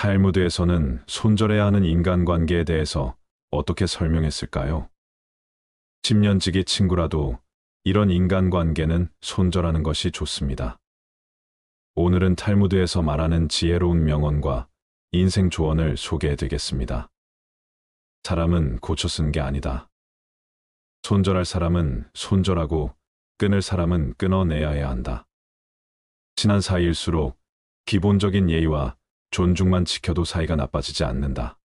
탈무드에서는 손절해야 하는 인간관계에 대해서 어떻게 설명했을까요? 10년지기 친구라도 이런 인간관계는 손절하는 것이 좋습니다. 오늘은 탈무드에서 말하는 지혜로운 명언과 인생 조언을 소개해드리겠습니다. 사람은 고쳐 쓴 게 아니다. 손절할 사람은 손절하고 끊을 사람은 끊어내야 해야 한다. 친한 사이일수록 기본적인 예의와 존중만 지켜도 사이가 나빠지지 않는다.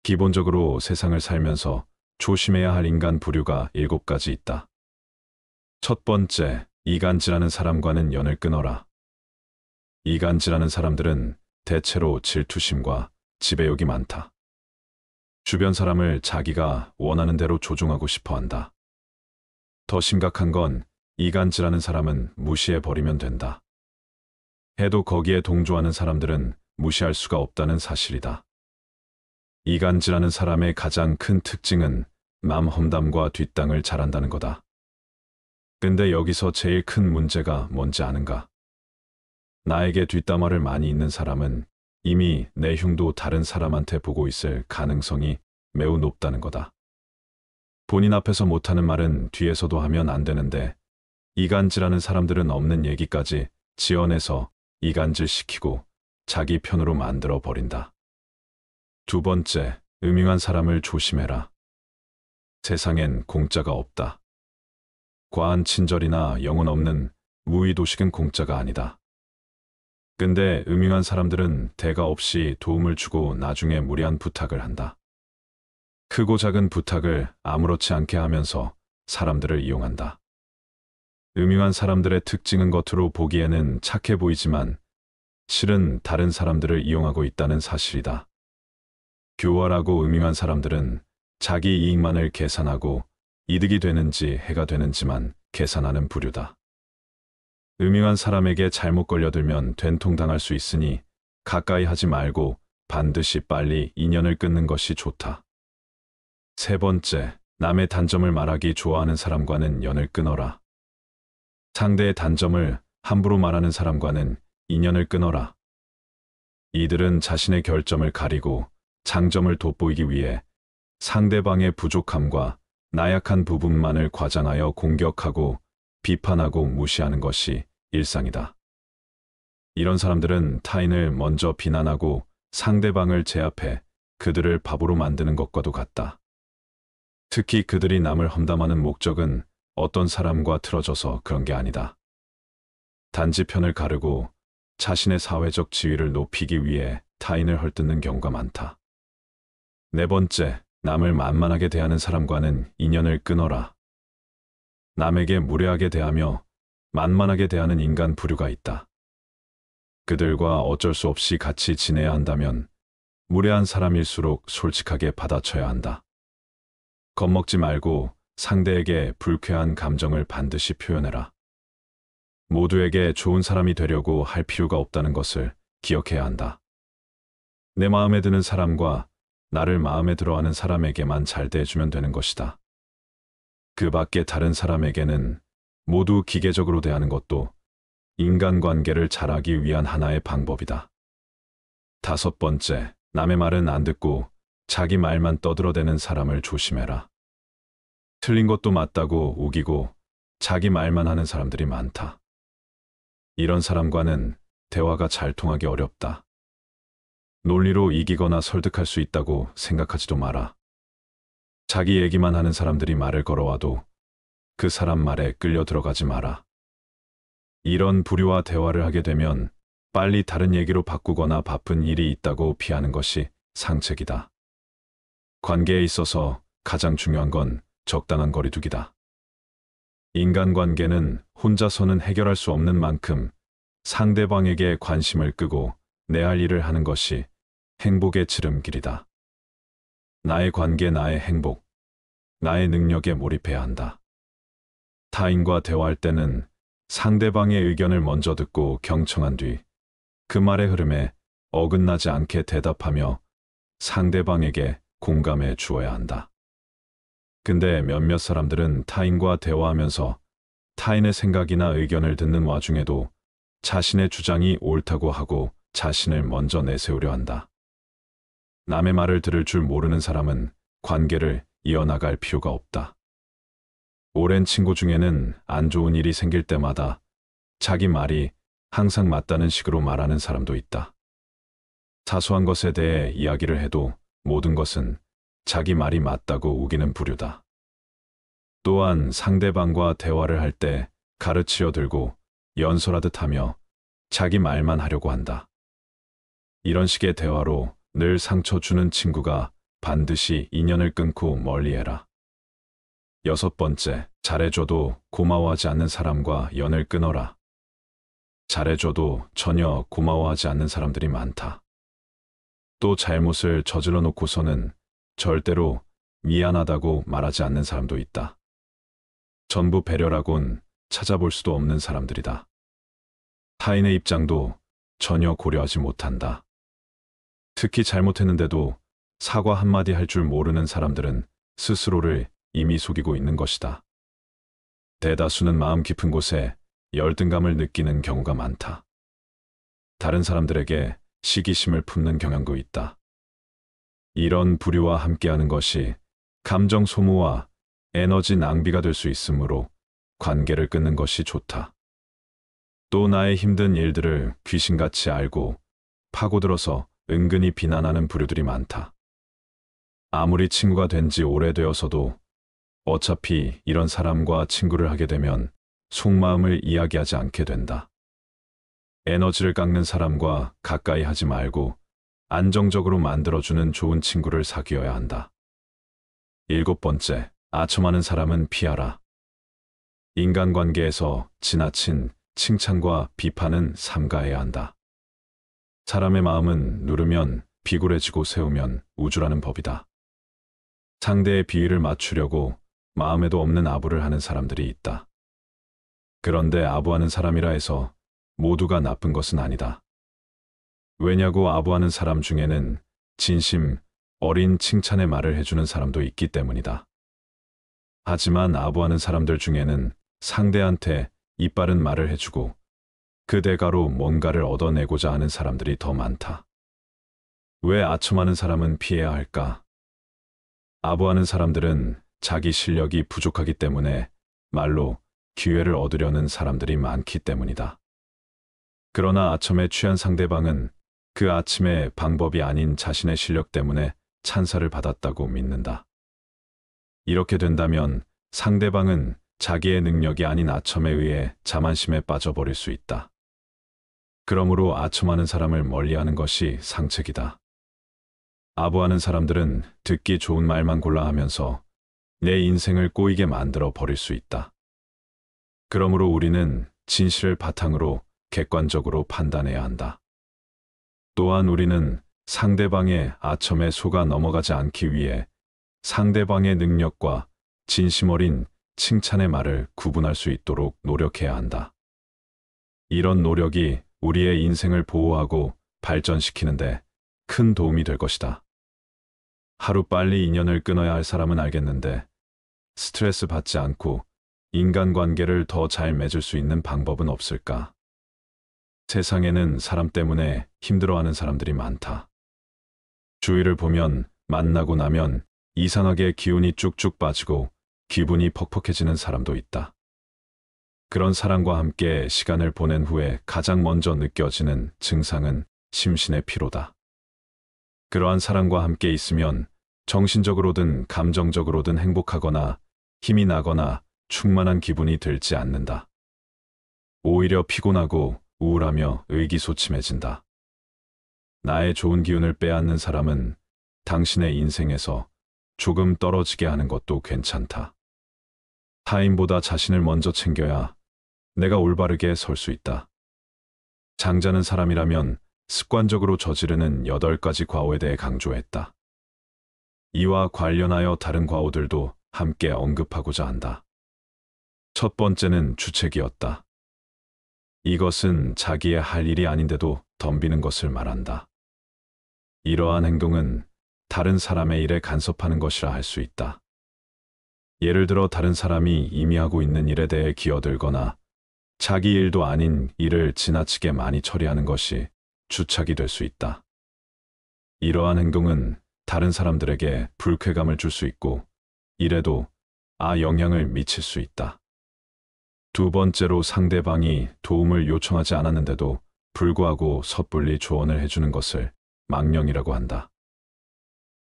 기본적으로 세상을 살면서 조심해야 할 인간 부류가 7가지 있다. 첫 번째, 이간질하는 사람과는 연을 끊어라. 이간질하는 사람들은 대체로 질투심과 지배욕이 많다. 주변 사람을 자기가 원하는 대로 조종하고 싶어 한다. 더 심각한 건 이간질하는 사람은 무시해버리면 된다. 해도 거기에 동조하는 사람들은 무시할 수가 없다는 사실이다. 이간질하는 사람의 가장 큰 특징은 남 험담과 뒷땅을 잘한다는 거다. 근데 여기서 제일 큰 문제가 뭔지 아는가? 나에게 뒷담화를 많이 있는 사람은 이미 내 흉도 다른 사람한테 보고 있을 가능성이 매우 높다는 거다. 본인 앞에서 못하는 말은 뒤에서도 하면 안 되는데 이간질하는 사람들은 없는 얘기까지 지어내서 이간질시키고 자기 편으로 만들어 버린다. 두 번째, 음흉한 사람을 조심해라. 세상엔 공짜가 없다. 과한 친절이나 영혼 없는 무의도식은 공짜가 아니다. 근데 음흉한 사람들은 대가 없이 도움을 주고 나중에 무리한 부탁을 한다. 크고 작은 부탁을 아무렇지 않게 하면서 사람들을 이용한다. 음흉한 사람들의 특징은 겉으로 보기에는 착해 보이지만 실은 다른 사람들을 이용하고 있다는 사실이다. 교활하고 음흉한 사람들은 자기 이익만을 계산하고 이득이 되는지 해가 되는지만 계산하는 부류다. 음흉한 사람에게 잘못 걸려들면 된통당할 수 있으니 가까이 하지 말고 반드시 빨리 인연을 끊는 것이 좋다. 세 번째, 남의 단점을 말하기 좋아하는 사람과는 연을 끊어라. 상대의 단점을 함부로 말하는 사람과는 인연을 끊어라. 이들은 자신의 결점을 가리고 장점을 돋보이기 위해 상대방의 부족함과 나약한 부분만을 과장하여 공격하고 비판하고 무시하는 것이 일상이다. 이런 사람들은 타인을 먼저 비난하고 상대방을 제압해 그들을 바보로 만드는 것과도 같다. 특히 그들이 남을 험담하는 목적은 어떤 사람과 틀어져서 그런 게 아니다. 단지 편을 가르고 자신의 사회적 지위를 높이기 위해 타인을 헐뜯는 경우가 많다. 네 번째, 남을 만만하게 대하는 사람과는 인연을 끊어라. 남에게 무례하게 대하며 만만하게 대하는 인간 부류가 있다. 그들과 어쩔 수 없이 같이 지내야 한다면 무례한 사람일수록 솔직하게 받아쳐야 한다. 겁먹지 말고 상대에게 불쾌한 감정을 반드시 표현해라. 모두에게 좋은 사람이 되려고 할 필요가 없다는 것을 기억해야 한다. 내 마음에 드는 사람과 나를 마음에 들어하는 사람에게만 잘 대해주면 되는 것이다. 그 밖에 다른 사람에게는 모두 기계적으로 대하는 것도 인간관계를 잘하기 위한 하나의 방법이다. 다섯 번째, 남의 말은 안 듣고 자기 말만 떠들어대는 사람을 조심해라. 틀린 것도 맞다고 우기고 자기 말만 하는 사람들이 많다. 이런 사람과는 대화가 잘 통하기 어렵다. 논리로 이기거나 설득할 수 있다고 생각하지도 마라. 자기 얘기만 하는 사람들이 말을 걸어와도 그 사람 말에 끌려 들어가지 마라. 이런 부류와 대화를 하게 되면 빨리 다른 얘기로 바꾸거나 바쁜 일이 있다고 피하는 것이 상책이다. 관계에 있어서 가장 중요한 건 적당한 거리두기다. 인간관계는 혼자서는 해결할 수 없는 만큼 상대방에게 관심을 끄고 내 할 일을 하는 것이 행복의 지름길이다. 나의 관계, 나의 행복, 나의 능력에 몰입해야 한다. 타인과 대화할 때는 상대방의 의견을 먼저 듣고 경청한 뒤 그 말의 흐름에 어긋나지 않게 대답하며 상대방에게 공감해 주어야 한다. 근데 몇몇 사람들은 타인과 대화하면서 타인의 생각이나 의견을 듣는 와중에도 자신의 주장이 옳다고 하고 자신을 먼저 내세우려 한다. 남의 말을 들을 줄 모르는 사람은 관계를 이어나갈 필요가 없다. 오랜 친구 중에는 안 좋은 일이 생길 때마다 자기 말이 항상 맞다는 식으로 말하는 사람도 있다. 사소한 것에 대해 이야기를 해도 모든 것은 자기 말이 맞다고 우기는 부류다. 또한 상대방과 대화를 할 때 가르치려 들고 연설하듯 하며 자기 말만 하려고 한다. 이런 식의 대화로 늘 상처 주는 친구가 반드시 인연을 끊고 멀리해라. 6번째, 잘해줘도 고마워하지 않는 사람과 연을 끊어라. 잘해줘도 전혀 고마워하지 않는 사람들이 많다. 또 잘못을 저질러 놓고서는 절대로 미안하다고 말하지 않는 사람도 있다. 전부 배려라곤 찾아볼 수도 없는 사람들이다. 타인의 입장도 전혀 고려하지 못한다. 특히 잘못했는데도 사과 한마디 할 줄 모르는 사람들은 스스로를 이미 속이고 있는 것이다. 대다수는 마음 깊은 곳에 열등감을 느끼는 경우가 많다. 다른 사람들에게 시기심을 품는 경향도 있다. 이런 부류와 함께하는 것이 감정 소모와 에너지 낭비가 될 수 있으므로 관계를 끊는 것이 좋다. 또 나의 힘든 일들을 귀신같이 알고 파고들어서 은근히 비난하는 부류들이 많다. 아무리 친구가 된 지 오래되어서도 어차피 이런 사람과 친구를 하게 되면 속마음을 이야기하지 않게 된다. 에너지를 깎는 사람과 가까이 하지 말고 안정적으로 만들어주는 좋은 친구를 사귀어야 한다. 7번째, 아첨하는 사람은 피하라. 인간관계에서 지나친 칭찬과 비판은 삼가해야 한다. 사람의 마음은 누르면 비굴해지고 세우면 우주라는 법이다. 상대의 비위를 맞추려고 마음에도 없는 아부를 하는 사람들이 있다. 그런데 아부하는 사람이라 해서 모두가 나쁜 것은 아니다. 왜냐고 아부하는 사람 중에는 진심 어린 칭찬의 말을 해주는 사람도 있기 때문이다. 하지만 아부하는 사람들 중에는 상대한테 이빠른 말을 해주고 그 대가로 뭔가를 얻어내고자 하는 사람들이 더 많다. 왜 아첨하는 사람은 피해야 할까? 아부하는 사람들은 자기 실력이 부족하기 때문에 말로 기회를 얻으려는 사람들이 많기 때문이다. 그러나 아첨에 취한 상대방은 그 아침의 방법이 아닌 자신의 실력 때문에 찬사를 받았다고 믿는다. 이렇게 된다면 상대방은 자기의 능력이 아닌 아첨에 의해 자만심에 빠져버릴 수 있다. 그러므로 아첨하는 사람을 멀리하는 것이 상책이다. 아부하는 사람들은 듣기 좋은 말만 골라 하면서 내 인생을 꼬이게 만들어 버릴 수 있다. 그러므로 우리는 진실을 바탕으로 객관적으로 판단해야 한다. 또한 우리는 상대방의 아첨에 속아 넘어가지 않기 위해 상대방의 능력과 진심 어린 칭찬의 말을 구분할 수 있도록 노력해야 한다. 이런 노력이 우리의 인생을 보호하고 발전시키는데 큰 도움이 될 것이다. 하루빨리 인연을 끊어야 할 사람은 알겠는데 스트레스 받지 않고 인간관계를 더 잘 맺을 수 있는 방법은 없을까? 세상에는 사람 때문에 힘들어하는 사람들이 많다. 주위를 보면 만나고 나면 이상하게 기운이 쭉쭉 빠지고 기분이 퍽퍽해지는 사람도 있다. 그런 사람과 함께 시간을 보낸 후에 가장 먼저 느껴지는 증상은 심신의 피로다. 그러한 사람과 함께 있으면 정신적으로든 감정적으로든 행복하거나 힘이 나거나 충만한 기분이 들지 않는다. 오히려 피곤하고 우울하며 의기소침해진다. 나의 좋은 기운을 빼앗는 사람은 당신의 인생에서 조금 떨어지게 하는 것도 괜찮다. 타인보다 자신을 먼저 챙겨야 내가 올바르게 설 수 있다. 장자는 사람이라면 습관적으로 저지르는 8가지 과오에 대해 강조했다. 이와 관련하여 다른 과오들도 함께 언급하고자 한다. 첫 번째는 주책이었다. 이것은 자기의 할 일이 아닌데도 덤비는 것을 말한다. 이러한 행동은 다른 사람의 일에 간섭하는 것이라 할 수 있다. 예를 들어 다른 사람이 이미 하고 있는 일에 대해 기어들거나 자기 일도 아닌 일을 지나치게 많이 처리하는 것이 주착이 될 수 있다. 이러한 행동은 다른 사람들에게 불쾌감을 줄 수 있고, 이래도 영향을 미칠 수 있다. 두 번째로, 상대방이 도움을 요청하지 않았는데도 불구하고 섣불리 조언을 해주는 것을 망령이라고 한다.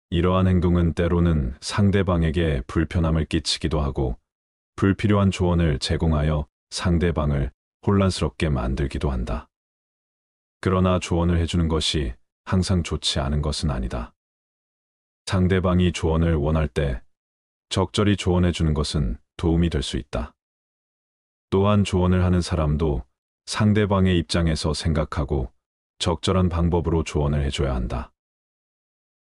이러한 행동은 때로는 상대방에게 불편함을 끼치기도 하고, 불필요한 조언을 제공하여 상대방을 혼란스럽게 만들기도 한다. 그러나 조언을 해주는 것이 항상 좋지 않은 것은 아니다. 상대방이 조언을 원할 때 적절히 조언해주는 것은 도움이 될 수 있다. 또한 조언을 하는 사람도 상대방의 입장에서 생각하고 적절한 방법으로 조언을 해줘야 한다.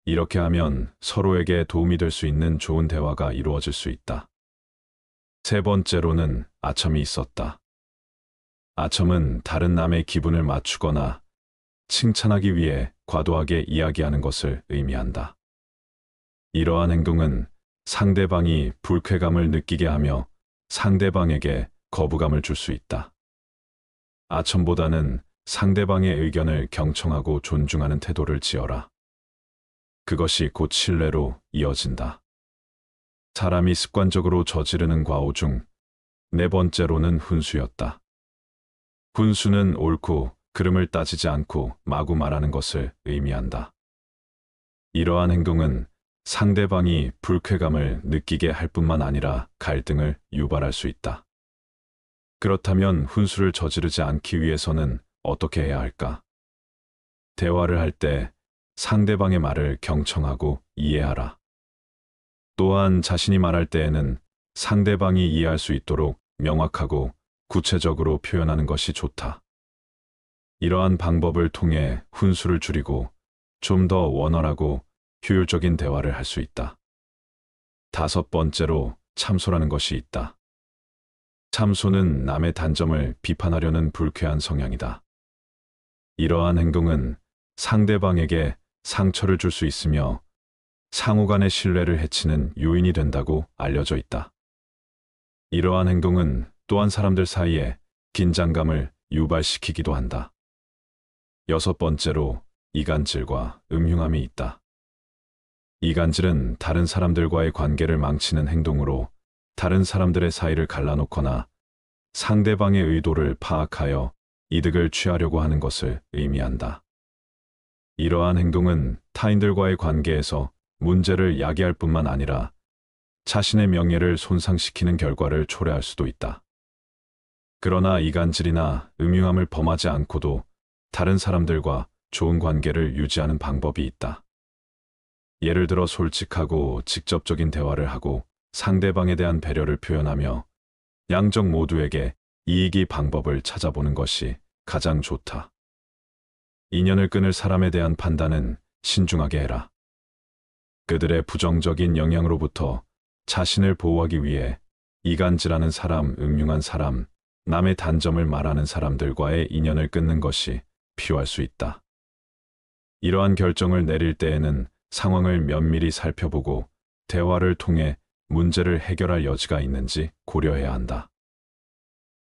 이렇게 하면 서로에게 도움이 될 수 있는 좋은 대화가 이루어질 수 있다. 세 번째로는, 아첨이 있었다. 아첨은 다른 남의 기분을 맞추거나 칭찬하기 위해 과도하게 이야기하는 것을 의미한다. 이러한 행동은 상대방이 불쾌감을 느끼게 하며 상대방에게 거부감을 줄 수 있다. 아첨보다는 상대방의 의견을 경청하고 존중하는 태도를 지어라. 그것이 곧 신뢰로 이어진다. 사람이 습관적으로 저지르는 과오 중 네 번째로는 훈수였다. 훈수는 옳고 그름을 따지지 않고 마구 말하는 것을 의미한다. 이러한 행동은 상대방이 불쾌감을 느끼게 할 뿐만 아니라 갈등을 유발할 수 있다. 그렇다면 훈수를 저지르지 않기 위해서는 어떻게 해야 할까? 대화를 할 때 상대방의 말을 경청하고 이해하라. 또한 자신이 말할 때에는 상대방이 이해할 수 있도록 명확하고 구체적으로 표현하는 것이 좋다. 이러한 방법을 통해 훈수를 줄이고 좀 더 원활하고 효율적인 대화를 할 수 있다. 다섯 번째로, 참소라는 것이 있다. 참소는 남의 단점을 비판하려는 불쾌한 성향이다. 이러한 행동은 상대방에게 상처를 줄 수 있으며 상호 간의 신뢰를 해치는 요인이 된다고 알려져 있다. 이러한 행동은 또한 사람들 사이에 긴장감을 유발시키기도 한다. 여섯 번째로, 이간질과 음흉함이 있다. 이간질은 다른 사람들과의 관계를 망치는 행동으로 다른 사람들의 사이를 갈라놓거나 상대방의 의도를 파악하여 이득을 취하려고 하는 것을 의미한다. 이러한 행동은 타인들과의 관계에서 문제를 야기할 뿐만 아니라 자신의 명예를 손상시키는 결과를 초래할 수도 있다. 그러나 이간질이나 음흉함을 범하지 않고도 다른 사람들과 좋은 관계를 유지하는 방법이 있다. 예를 들어 솔직하고 직접적인 대화를 하고 상대방에 대한 배려를 표현하며 양쪽 모두에게 이익이 방법을 찾아보는 것이 가장 좋다. 인연을 끊을 사람에 대한 판단은 신중하게 해라. 그들의 부정적인 영향으로부터 자신을 보호하기 위해 이간질하는 사람, 음흉한 사람, 남의 단점을 말하는 사람들과의 인연을 끊는 것이 필요할 수 있다. 이러한 결정을 내릴 때에는 상황을 면밀히 살펴보고 대화를 통해 문제를 해결할 여지가 있는지 고려해야 한다.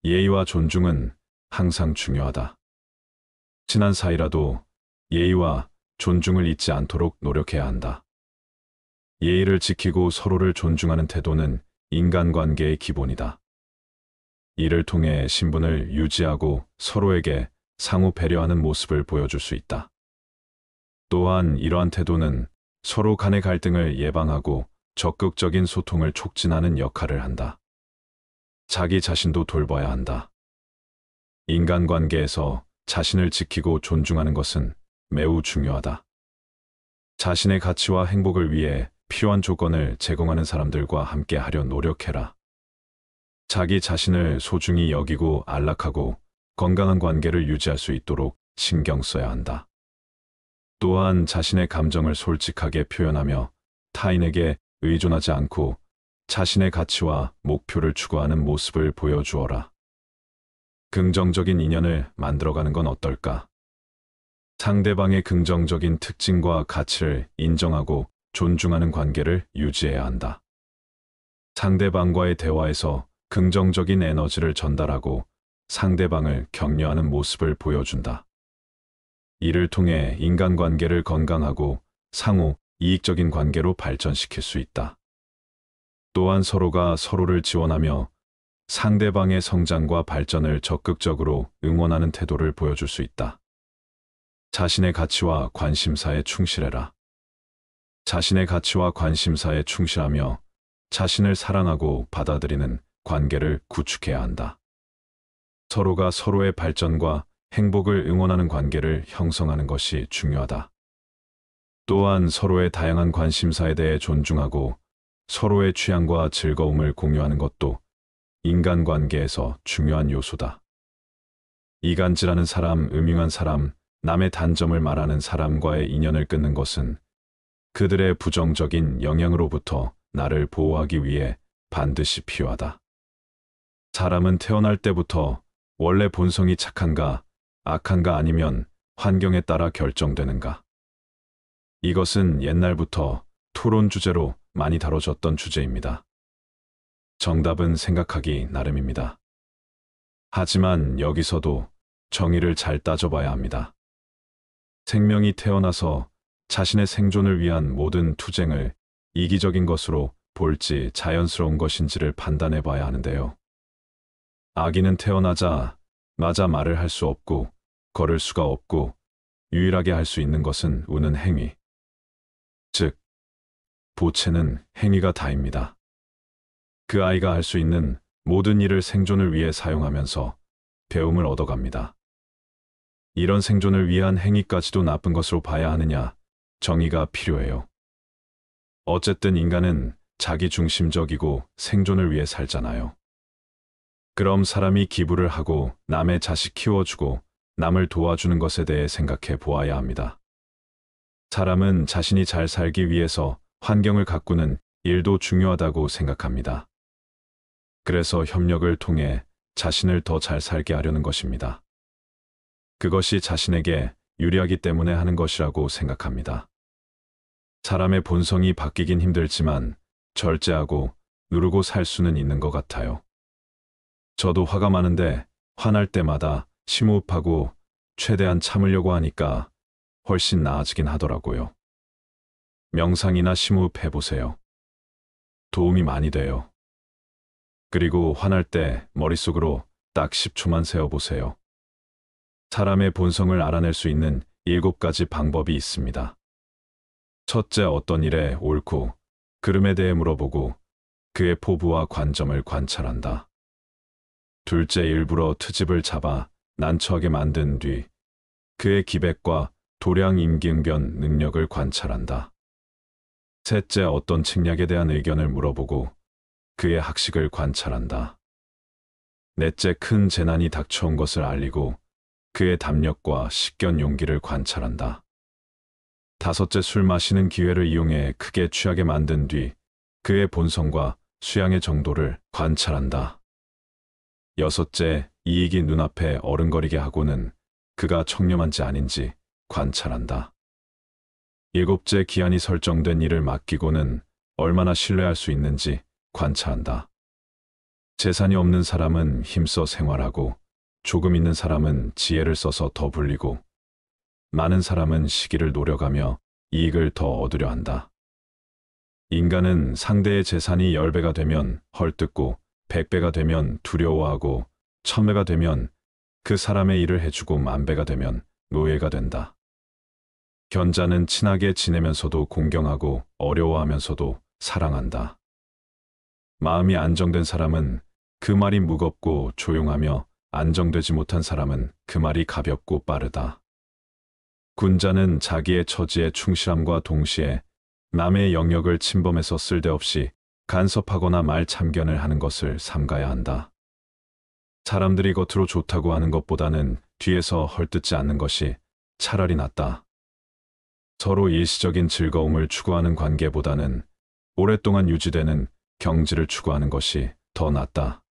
예의와 존중은 항상 중요하다. 친한 사이라도 예의와 존중을 잊지 않도록 노력해야 한다. 예의를 지키고 서로를 존중하는 태도는 인간관계의 기본이다. 이를 통해 신분을 유지하고 서로에게 상호 배려하는 모습을 보여줄 수 있다. 또한 이러한 태도는 서로 간의 갈등을 예방하고 적극적인 소통을 촉진하는 역할을 한다. 자기 자신도 돌봐야 한다. 인간관계에서 자신을 지키고 존중하는 것은 매우 중요하다. 자신의 가치와 행복을 위해 필요한 조건을 제공하는 사람들과 함께 하려 노력해라. 자기 자신을 소중히 여기고 안락하고 건강한 관계를 유지할 수 있도록 신경 써야 한다. 또한 자신의 감정을 솔직하게 표현하며 타인에게 의존하지 않고 자신의 가치와 목표를 추구하는 모습을 보여주어라. 긍정적인 인연을 만들어가는 건 어떨까? 상대방의 긍정적인 특징과 가치를 인정하고 존중하는 관계를 유지해야 한다. 상대방과의 대화에서 긍정적인 에너지를 전달하고 상대방을 격려하는 모습을 보여준다. 이를 통해 인간관계를 건강하고 상호 이익적인 관계로 발전시킬 수 있다. 또한 서로가 서로를 지원하며 상대방의 성장과 발전을 적극적으로 응원하는 태도를 보여줄 수 있다. 자신의 가치와 관심사에 충실해라. 자신의 가치와 관심사에 충실하며 자신을 사랑하고 받아들이는 관계를 구축해야 한다. 서로가 서로의 발전과 행복을 응원하는 관계를 형성하는 것이 중요하다. 또한 서로의 다양한 관심사에 대해 존중하고 서로의 취향과 즐거움을 공유하는 것도 인간관계에서 중요한 요소다. 이간질하는 사람, 음흉한 사람, 남의 단점을 말하는 사람과의 인연을 끊는 것은 그들의 부정적인 영향으로부터 나를 보호하기 위해 반드시 필요하다. 사람은 태어날 때부터 원래 본성이 착한가, 악한가 아니면 환경에 따라 결정되는가. 이것은 옛날부터 토론 주제로 많이 다뤄졌던 주제입니다. 정답은 생각하기 나름입니다. 하지만 여기서도 정의를 잘 따져봐야 합니다. 생명이 태어나서 자신의 생존을 위한 모든 투쟁을 이기적인 것으로 볼지 자연스러운 것인지를 판단해 봐야 하는데요. 아기는 태어나자마자 말을 할 수 없고 걸을 수가 없고 유일하게 할 수 있는 것은 우는 행위. 즉, 보채는 행위가 다입니다. 그 아이가 할 수 있는 모든 일을 생존을 위해 사용하면서 배움을 얻어갑니다. 이런 생존을 위한 행위까지도 나쁜 것으로 봐야 하느냐, 정의가 필요해요. 어쨌든 인간은 자기중심적이고 생존을 위해 살잖아요. 그럼 사람이 기부를 하고 남의 자식 키워주고 남을 도와주는 것에 대해 생각해 보아야 합니다. 사람은 자신이 잘 살기 위해서 환경을 가꾸는 일도 중요하다고 생각합니다. 그래서 협력을 통해 자신을 더 잘 살게 하려는 것입니다. 그것이 자신에게 유리하기 때문에 하는 것이라고 생각합니다. 사람의 본성이 바뀌긴 힘들지만 절제하고 누르고 살 수는 있는 것 같아요. 저도 화가 많은데 화날 때마다 심호흡하고 최대한 참으려고 하니까 훨씬 나아지긴 하더라고요. 명상이나 심호흡 해보세요. 도움이 많이 돼요. 그리고 화날 때 머릿속으로 딱 10초만 세어보세요. 사람의 본성을 알아낼 수 있는 7가지 방법이 있습니다. 첫째, 어떤 일에 옳고 그름에 대해 물어보고 그의 포부와 관점을 관찰한다. 둘째, 일부러 트집을 잡아 난처하게 만든 뒤 그의 기백과 도량 임기응변 능력을 관찰한다. 셋째, 어떤 책략에 대한 의견을 물어보고 그의 학식을 관찰한다. 넷째, 큰 재난이 닥쳐온 것을 알리고 그의 담력과 식견 용기를 관찰한다. 다섯째, 술 마시는 기회를 이용해 크게 취하게 만든 뒤 그의 본성과 수양의 정도를 관찰한다. 여섯째, 이익이 눈앞에 어른거리게 하고는 그가 청렴한지 아닌지 관찰한다. 일곱째, 기한이 설정된 일을 맡기고는 얼마나 신뢰할 수 있는지 관찰한다. 재산이 없는 사람은 힘써 생활하고 조금 있는 사람은 지혜를 써서 더 불리고 많은 사람은 시기를 노려가며 이익을 더 얻으려 한다. 인간은 상대의 재산이 10배가 되면 헐뜯고 100배가 되면 두려워하고 1000배가 되면 그 사람의 일을 해주고 10,000배가 되면 노예가 된다. 견자는 친하게 지내면서도 공경하고 어려워하면서도 사랑한다. 마음이 안정된 사람은 그 말이 무겁고 조용하며 안정되지 못한 사람은 그 말이 가볍고 빠르다. 군자는 자기의 처지에 충실함과 동시에 남의 영역을 침범해서 쓸데없이 간섭하거나 말참견을 하는 것을 삼가야 한다. 사람들이 겉으로 좋다고 하는 것보다는 뒤에서 헐뜯지 않는 것이 차라리 낫다. 서로 일시적인 즐거움을 추구하는 관계보다는 오랫동안 유지되는 경지를 추구하는 것이 더 낫다.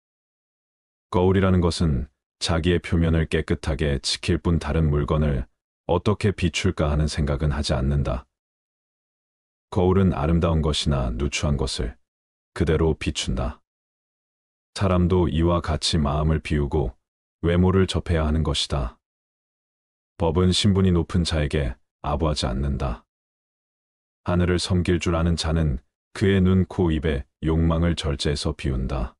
거울이라는 것은 자기의 표면을 깨끗하게 지킬 뿐 다른 물건을 어떻게 비출까 하는 생각은 하지 않는다. 거울은 아름다운 것이나 누추한 것을 그대로 비춘다. 사람도 이와 같이 마음을 비우고 외모를 접해야 하는 것이다. 법은 신분이 높은 자에게 아부하지 않는다. 하늘을 섬길 줄 아는 자는 그의 눈, 코, 입에 욕망을 절제해서 비운다.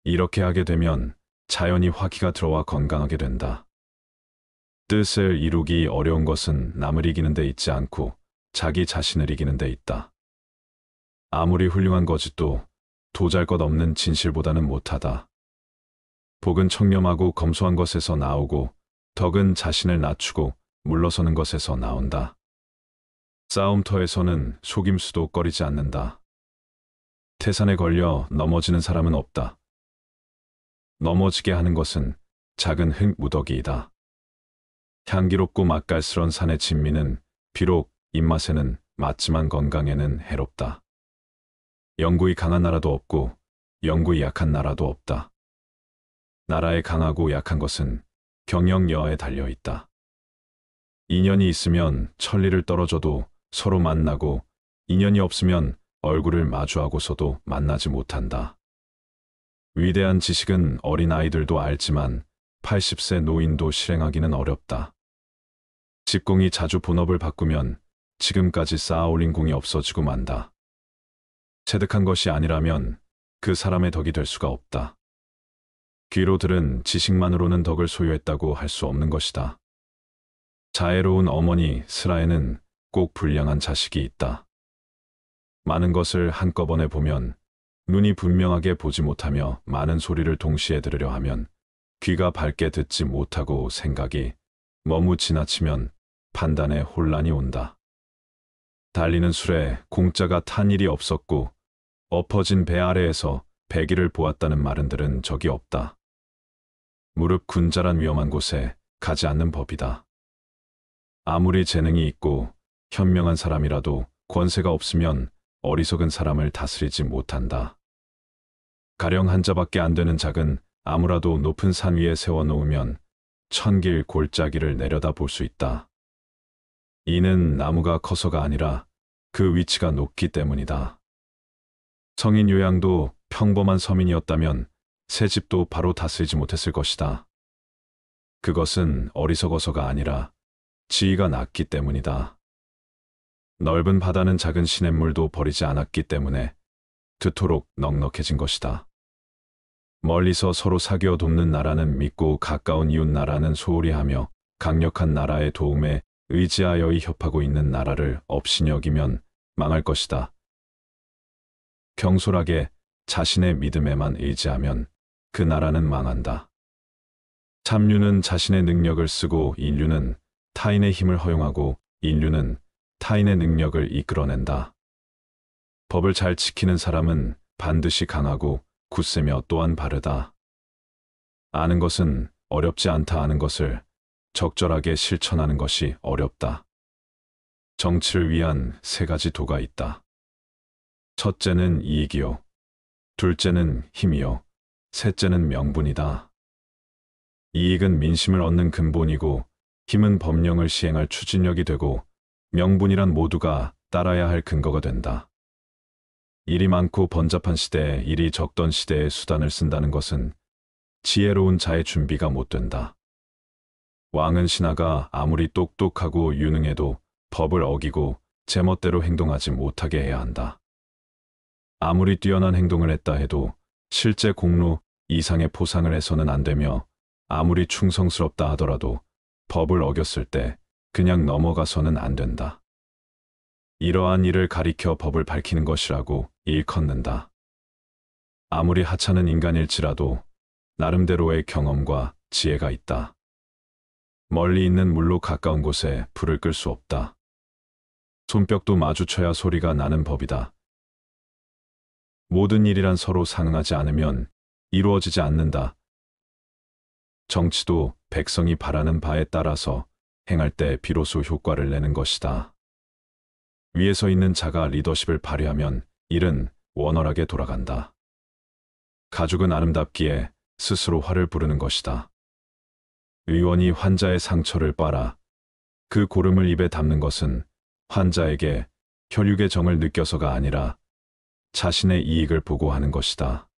이렇게 하게 되면 자연히 화기가 들어와 건강하게 된다. 뜻을 이루기 어려운 것은 남을 이기는 데 있지 않고 자기 자신을 이기는 데 있다. 아무리 훌륭한 거짓도 도잘것없는 진실보다는 못하다. 복은 청렴하고 검소한 것에서 나오고 덕은 자신을 낮추고 물러서는 것에서 나온다. 싸움터에서는 속임수도 꺼리지 않는다. 태산에 걸려 넘어지는 사람은 없다. 넘어지게 하는 것은 작은 흙 무더기이다. 향기롭고 맛깔스런 산의 진미는 비록 입맛에는 맞지만 건강에는 해롭다. 영구히 강한 나라도 없고 영구히 약한 나라도 없다. 나라의 강하고 약한 것은 경영 여하에 달려 있다. 인연이 있으면 천리를 떨어져도 서로 만나고 인연이 없으면 얼굴을 마주하고서도 만나지 못한다. 위대한 지식은 어린 아이들도 알지만 80세 노인도 실행하기는 어렵다. 집공이 자주 본업을 바꾸면 지금까지 쌓아올린 공이 없어지고 만다. 체득한 것이 아니라면 그 사람의 덕이 될 수가 없다. 귀로 들은 지식만으로는 덕을 소유했다고 할 수 없는 것이다. 자애로운 어머니 스라에는 꼭 불량한 자식이 있다. 많은 것을 한꺼번에 보면 눈이 분명하게 보지 못하며 많은 소리를 동시에 들으려 하면 귀가 밝게 듣지 못하고 생각이 너무 지나치면 판단에 혼란이 온다. 달리는 술에 공짜가 탄 일이 없었고 엎어진 배 아래에서 배기를 보았다는 말은 들은 적이 없다. 무릎 군자란 위험한 곳에 가지 않는 법이다. 아무리 재능이 있고 현명한 사람이라도 권세가 없으면 어리석은 사람을 다스리지 못한다. 가령 한 자밖에 안 되는 작은 아무라도 높은 산 위에 세워놓으면 천길 골짜기를 내려다 볼 수 있다. 이는 나무가 커서가 아니라 그 위치가 높기 때문이다. 성인 요양도 평범한 서민이었다면 새 집도 바로 다스리지 못했을 것이다. 그것은 어리석어서가 아니라 지위가 낮기 때문이다. 넓은 바다는 작은 시냇물도 버리지 않았기 때문에 그토록 넉넉해진 것이다. 멀리서 서로 사귀어 돕는 나라는 믿고 가까운 이웃 나라는 소홀히 하며 강력한 나라의 도움에 의지하여이 협하고 있는 나라를 업신이 여기면 망할 것이다. 경솔하게 자신의 믿음에만 의지하면 그 나라는 망한다. 참류는 자신의 능력을 쓰고 인류는 타인의 힘을 허용하고 인류는 타인의 능력을 이끌어낸다. 법을 잘 지키는 사람은 반드시 강하고 굳세며 또한 바르다. 아는 것은 어렵지 않다 하는 것을 적절하게 실천하는 것이 어렵다. 정치를 위한 세 가지 도가 있다. 첫째는 이익이요. 둘째는 힘이요. 셋째는 명분이다. 이익은 민심을 얻는 근본이고 힘은 법령을 시행할 추진력이 되고 명분이란 모두가 따라야 할 근거가 된다. 일이 많고 번잡한 시대에 일이 적던 시대에 수단을 쓴다는 것은 지혜로운 자의 준비가 못 된다. 왕은 신하가 아무리 똑똑하고 유능해도 법을 어기고 제멋대로 행동하지 못하게 해야 한다. 아무리 뛰어난 행동을 했다 해도 실제 공로 이상의 포상을 해서는 안 되며 아무리 충성스럽다 하더라도 법을 어겼을 때 그냥 넘어가서는 안 된다. 이러한 일을 가리켜 법을 밝히는 것이라고 일컫는다. 아무리 하찮은 인간일지라도 나름대로의 경험과 지혜가 있다. 멀리 있는 물로 가까운 곳에 불을 끌 수 없다. 손뼉도 마주쳐야 소리가 나는 법이다. 모든 일이란 서로 상응하지 않으면 이루어지지 않는다. 정치도 백성이 바라는 바에 따라서 행할 때 비로소 효과를 내는 것이다. 위에서 있는 자가 리더십을 발휘하면 일은 원활하게 돌아간다. 가죽은 아름답기에 스스로 화를 부르는 것이다. 의원이 환자의 상처를 빨아 그 고름을 입에 담는 것은 환자에게 혈육의 정을 느껴서가 아니라 자신의 이익을 보고 하는 것이다.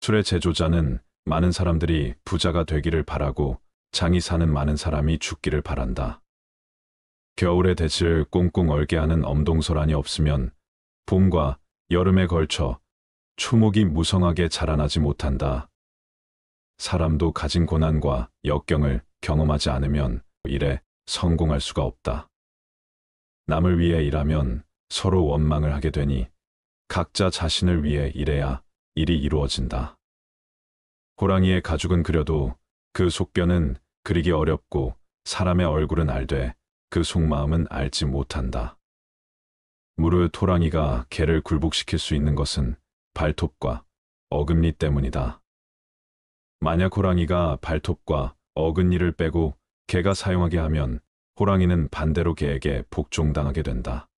술의 제조자는 많은 사람들이 부자가 되기를 바라고 장이 사는 많은 사람이 죽기를 바란다. 겨울에 대지를 꽁꽁 얼게 하는 엄동설한이 없으면 봄과 여름에 걸쳐 초목이 무성하게 자라나지 못한다. 사람도 가진 고난과 역경을 경험하지 않으면 일에 성공할 수가 없다. 남을 위해 일하면 서로 원망을 하게 되니 각자 자신을 위해 일해야 일이 이루어진다. 호랑이의 가죽은 그려도 그 속뼈는 그리기 어렵고 사람의 얼굴은 알되 그 속마음은 알지 못한다. 무릇 호랑이가 개를 굴복시킬 수 있는 것은 발톱과 어금니 때문이다. 만약 호랑이가 발톱과 어금니를 빼고 개가 사용하게 하면 호랑이는 반대로 개에게 복종당하게 된다.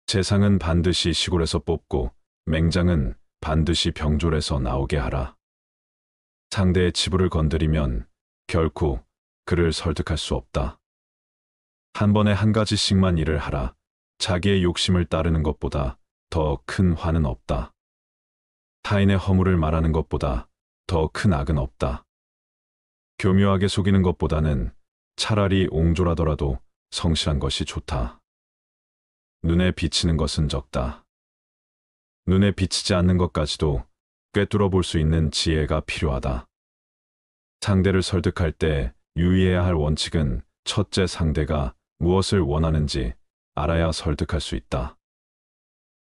재상은 반드시 시골에서 뽑고 맹장은 반드시 병졸에서 나오게 하라. 상대의 치부를 건드리면 결코 그를 설득할 수 없다. 한 번에 한 가지씩만 일을 하라. 자기의 욕심을 따르는 것보다 더 큰 화는 없다. 타인의 허물을 말하는 것보다 더 큰 악은 없다. 교묘하게 속이는 것보다는 차라리 옹졸하더라도 성실한 것이 좋다. 눈에 비치는 것은 적다. 눈에 비치지 않는 것까지도 꿰뚫어 볼 수 있는 지혜가 필요하다. 상대를 설득할 때 유의해야 할 원칙은 첫째, 상대가 무엇을 원하는지 알아야 설득할 수 있다.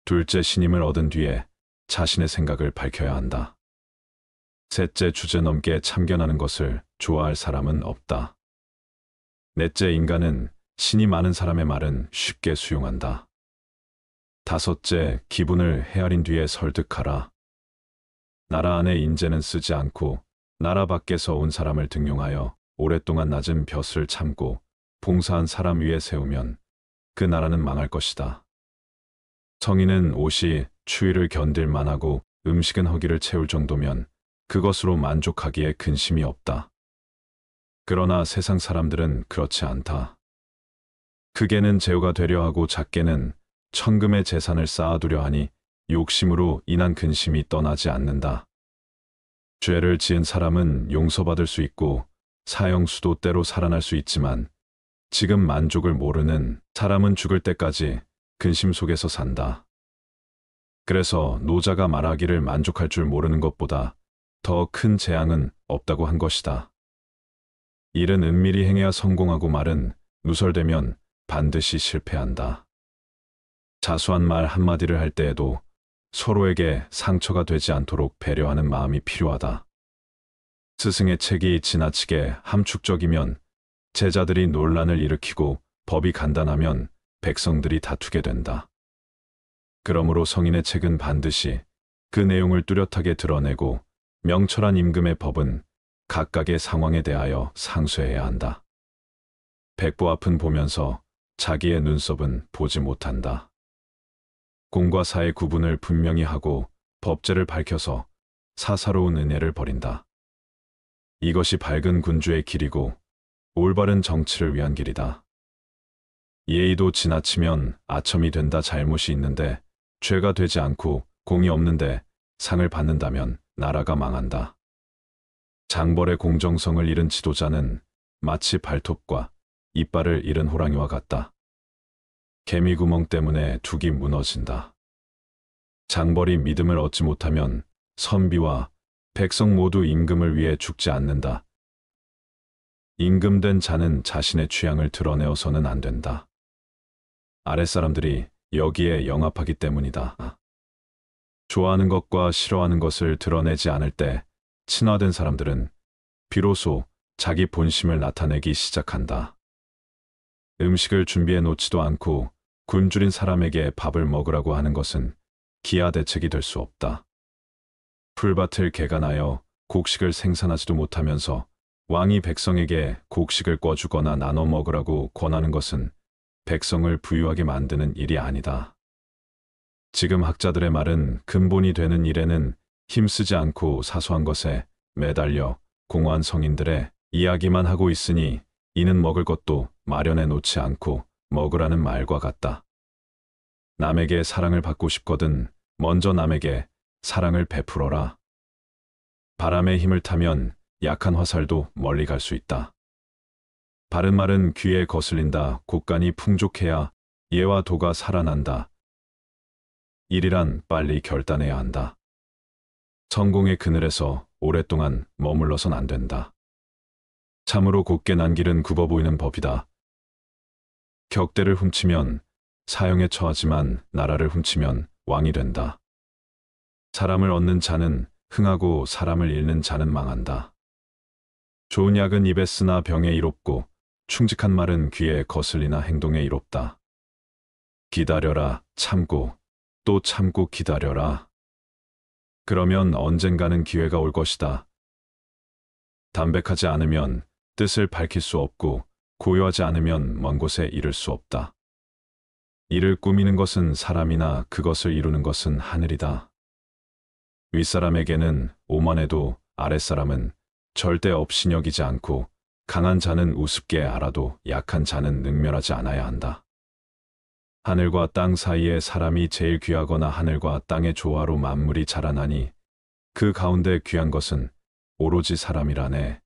둘째, 신임을 얻은 뒤에 자신의 생각을 밝혀야 한다. 셋째, 주제넘게 참견하는 것을 좋아할 사람은 없다. 넷째, 인간은 신이 많은 사람의 말은 쉽게 수용한다. 다섯째, 기분을 헤아린 뒤에 설득하라. 나라 안에 인재는 쓰지 않고 나라 밖에서 온 사람을 등용하여 오랫동안 낮은 벼슬을 참고 봉사한 사람 위에 세우면 그 나라는 망할 것이다. 성인은 옷이 추위를 견딜 만하고 음식은 허기를 채울 정도면 그것으로 만족하기에 근심이 없다. 그러나 세상 사람들은 그렇지 않다. 크게는 제후가 되려 하고 작게는 천금의 재산을 쌓아두려 하니 욕심으로 인한 근심이 떠나지 않는다. 죄를 지은 사람은 용서받을 수 있고 사형수도 때로 살아날 수 있지만 지금 만족을 모르는 사람은 죽을 때까지 근심 속에서 산다. 그래서 노자가 말하기를 만족할 줄 모르는 것보다 더 큰 재앙은 없다고 한 것이다. 일은 은밀히 행해야 성공하고 말은 누설되면 반드시 실패한다. 자수한 말 한마디를 할 때에도 서로에게 상처가 되지 않도록 배려하는 마음이 필요하다. 스승의 책이 지나치게 함축적이면 제자들이 논란을 일으키고 법이 간단하면 백성들이 다투게 된다. 그러므로 성인의 책은 반드시 그 내용을 뚜렷하게 드러내고 명철한 임금의 법은 각각의 상황에 대하여 상쇄해야 한다. 백보 앞은 보면서 자기의 눈썹은 보지 못한다. 공과 사의 구분을 분명히 하고 법제를 밝혀서 사사로운 은혜를 버린다. 이것이 밝은 군주의 길이고 올바른 정치를 위한 길이다. 예의도 지나치면 아첨이 된다. 잘못이 있는데 죄가 되지 않고 공이 없는데 상을 받는다면 나라가 망한다. 장벌의 공정성을 잃은 지도자는 마치 발톱과 이빨을 잃은 호랑이와 같다. 개미구멍 때문에 둑이 무너진다. 장벌이 믿음을 얻지 못하면 선비와 백성 모두 임금을 위해 죽지 않는다. 임금된 자는 자신의 취향을 드러내어서는 안 된다. 아랫사람들이 여기에 영합하기 때문이다. 좋아하는 것과 싫어하는 것을 드러내지 않을 때 친화된 사람들은 비로소 자기 본심을 나타내기 시작한다. 음식을 준비해 놓지도 않고 굶주린 사람에게 밥을 먹으라고 하는 것은 기하 대책이 될 수 없다. 풀밭을 개간하여 곡식을 생산하지도 못하면서 왕이 백성에게 곡식을 꿔주거나 나눠 먹으라고 권하는 것은 백성을 부유하게 만드는 일이 아니다. 지금 학자들의 말은 근본이 되는 일에는 힘쓰지 않고 사소한 것에 매달려 공허한 성인들의 이야기만 하고 있으니 이는 먹을 것도 마련해 놓지 않고 먹으라는 말과 같다. 남에게 사랑을 받고 싶거든 먼저 남에게 사랑을 베풀어라. 바람의 힘을 타면 약한 화살도 멀리 갈 수 있다. 바른 말은 귀에 거슬린다. 곳간이 풍족해야 예와 도가 살아난다. 일이란 빨리 결단해야 한다. 성공의 그늘에서 오랫동안 머물러선 안 된다. 참으로 곱게 난 길은 굽어 보이는 법이다. 격대를 훔치면 사형에 처하지만 나라를 훔치면 왕이 된다. 사람을 얻는 자는 흥하고 사람을 잃는 자는 망한다. 좋은 약은 입에 쓰나 병에 이롭고 충직한 말은 귀에 거슬리나 행동에 이롭다. 기다려라, 참고, 또 참고 기다려라. 그러면 언젠가는 기회가 올 것이다. 담백하지 않으면 뜻을 밝힐 수 없고 고요하지 않으면 먼 곳에 이를 수 없다. 이를 꾸미는 것은 사람이나 그것을 이루는 것은 하늘이다. 윗사람에게는 오만해도 아랫사람은 절대 업신여기지 않고 강한 자는 우습게 알아도 약한 자는 능멸하지 않아야 한다. 하늘과 땅 사이에 사람이 제일 귀하거나 하늘과 땅의 조화로 만물이 자라나니 그 가운데 귀한 것은 오로지 사람이라네.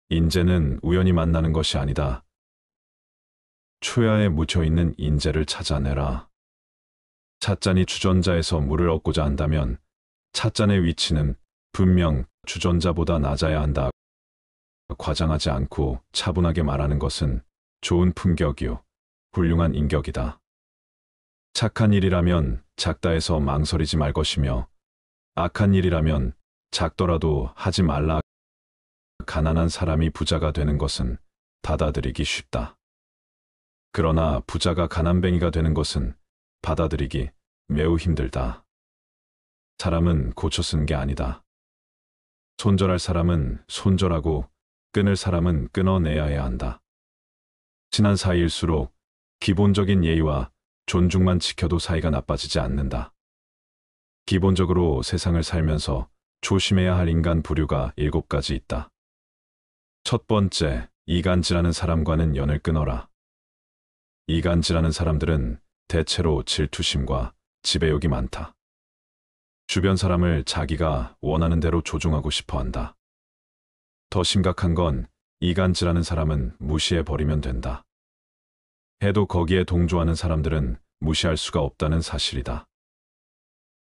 인재는 우연히 만나는 것이 아니다. 초야에 묻혀있는 인재를 찾아내라. 찻잔이 주전자에서 물을 얻고자 한다면 찻잔의 위치는 분명 주전자보다 낮아야 한다. 과장하지 않고 차분하게 말하는 것은 좋은 품격이요, 훌륭한 인격이다. 착한 일이라면 작다 해서 망설이지 말 것이며 악한 일이라면 작더라도 하지 말라. 가난한 사람이 부자가 되는 것은 받아들이기 쉽다. 그러나 부자가 가난뱅이가 되는 것은 받아들이기 매우 힘들다. 사람은 고쳐 쓰는 게 아니다. 손절할 사람은 손절하고 끊을 사람은 끊어내야 해야 한다. 친한 사이일수록 기본적인 예의와 존중만 지켜도 사이가 나빠지지 않는다. 기본적으로 세상을 살면서 조심해야 할 인간 부류가 7가지 있다. 첫 번째, 이간질하는 사람과는 연을 끊어라. 이간질하는 사람들은 대체로 질투심과 지배욕이 많다. 주변 사람을 자기가 원하는 대로 조종하고 싶어 한다. 더 심각한 건 이간질하는 사람은 무시해버리면 된다. 해도 거기에 동조하는 사람들은 무시할 수가 없다는 사실이다.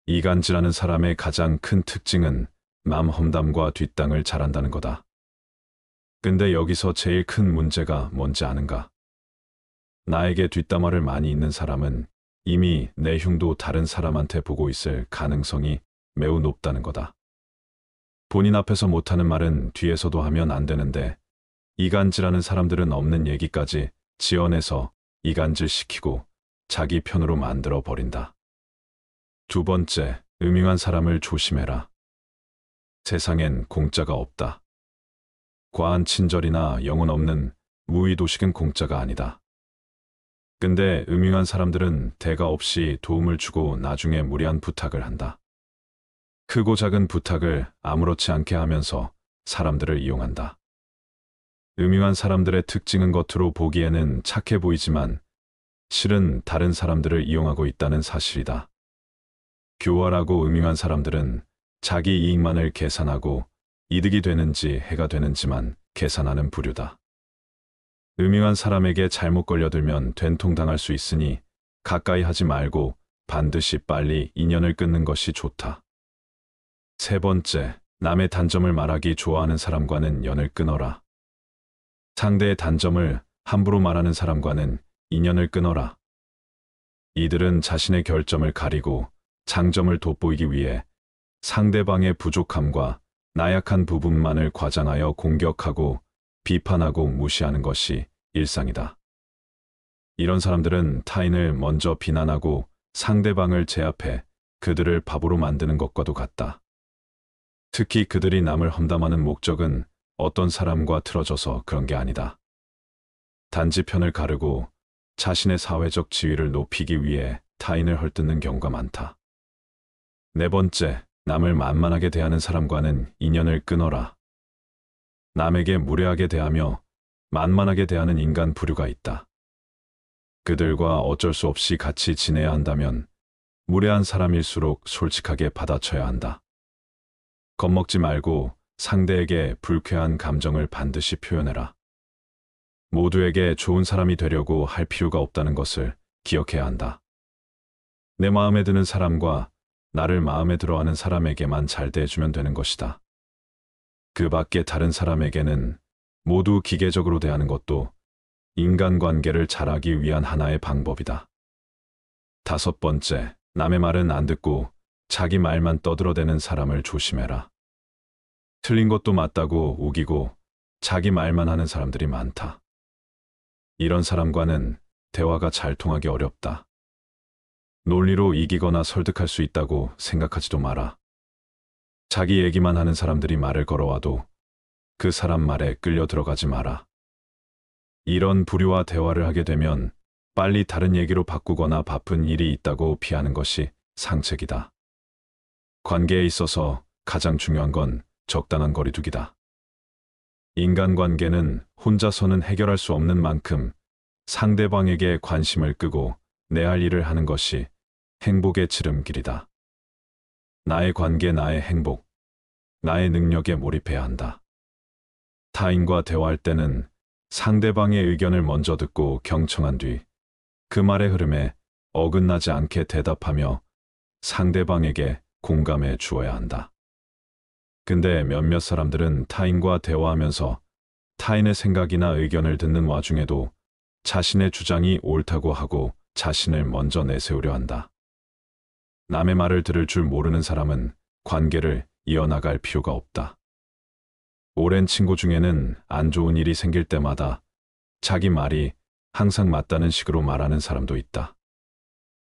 이간질하는 사람의 가장 큰 특징은 남 험담과 뒷땅을 잘한다는 거다. 근데 여기서 제일 큰 문제가 뭔지 아는가? 나에게 뒷담화를 많이 있는 사람은 이미 내 흉도 다른 사람한테 보고 있을 가능성이 매우 높다는 거다. 본인 앞에서 못하는 말은 뒤에서도 하면 안 되는데 이간질하는 사람들은 없는 얘기까지 지어내서 이간질시키고 자기 편으로 만들어 버린다. 두 번째, 음흉한 사람을 조심해라. 세상엔 공짜가 없다. 과한 친절이나 영혼 없는 무의도식은 공짜가 아니다. 근데 음흉한 사람들은 대가 없이 도움을 주고 나중에 무리한 부탁을 한다. 크고 작은 부탁을 아무렇지 않게 하면서 사람들을 이용한다. 음흉한 사람들의 특징은 겉으로 보기에는 착해 보이지만 실은 다른 사람들을 이용하고 있다는 사실이다. 교활하고 음흉한 사람들은 자기 이익만을 계산하고 이득이 되는지 해가 되는지만 계산하는 부류다. 음흉한 사람에게 잘못 걸려들면 된통당할 수 있으니 가까이 하지 말고 반드시 빨리 인연을 끊는 것이 좋다. 세 번째, 남의 단점을 말하기 좋아하는 사람과는 연을 끊어라. 상대의 단점을 함부로 말하는 사람과는 인연을 끊어라. 이들은 자신의 결점을 가리고 장점을 돋보이기 위해 상대방의 부족함과 나약한 부분만을 과장하여 공격하고 비판하고 무시하는 것이 일상이다. 이런 사람들은 타인을 먼저 비난하고 상대방을 제압해 그들을 바보로 만드는 것과도 같다. 특히 그들이 남을 험담하는 목적은 어떤 사람과 틀어져서 그런 게 아니다. 단지 편을 가르고 자신의 사회적 지위를 높이기 위해 타인을 헐뜯는 경우가 많다. 네 번째, 남을 만만하게 대하는 사람과는 인연을 끊어라. 남에게 무례하게 대하며 만만하게 대하는 인간 부류가 있다. 그들과 어쩔 수 없이 같이 지내야 한다면 무례한 사람일수록 솔직하게 받아쳐야 한다. 겁먹지 말고 상대에게 불쾌한 감정을 반드시 표현해라. 모두에게 좋은 사람이 되려고 할 필요가 없다는 것을 기억해야 한다. 내 마음에 드는 사람과 나를 마음에 들어하는 사람에게만 잘 대해주면 되는 것이다. 그 밖에 다른 사람에게는 모두 기계적으로 대하는 것도 인간관계를 잘하기 위한 하나의 방법이다. 5번째, 남의 말은 안 듣고 자기 말만 떠들어대는 사람을 조심해라. 틀린 것도 맞다고 우기고 자기 말만 하는 사람들이 많다. 이런 사람과는 대화가 잘 통하기 어렵다. 논리로 이기거나 설득할 수 있다고 생각하지도 마라. 자기 얘기만 하는 사람들이 말을 걸어와도 그 사람 말에 끌려 들어가지 마라. 이런 부류와 대화를 하게 되면 빨리 다른 얘기로 바꾸거나 바쁜 일이 있다고 피하는 것이 상책이다. 관계에 있어서 가장 중요한 건 적당한 거리두기다. 인간관계는 혼자서는 해결할 수 없는 만큼 상대방에게 관심을 끄고 내 할 일을 하는 것이 행복의 지름길이다. 나의 관계, 나의 행복, 나의 능력에 몰입해야 한다. 타인과 대화할 때는 상대방의 의견을 먼저 듣고 경청한 뒤 그 말의 흐름에 어긋나지 않게 대답하며 상대방에게 공감해 주어야 한다. 근데 몇몇 사람들은 타인과 대화하면서 타인의 생각이나 의견을 듣는 와중에도 자신의 주장이 옳다고 하고 자신을 먼저 내세우려 한다. 남의 말을 들을 줄 모르는 사람은 관계를 이어나갈 필요가 없다. 오랜 친구 중에는 안 좋은 일이 생길 때마다 자기 말이 항상 맞다는 식으로 말하는 사람도 있다.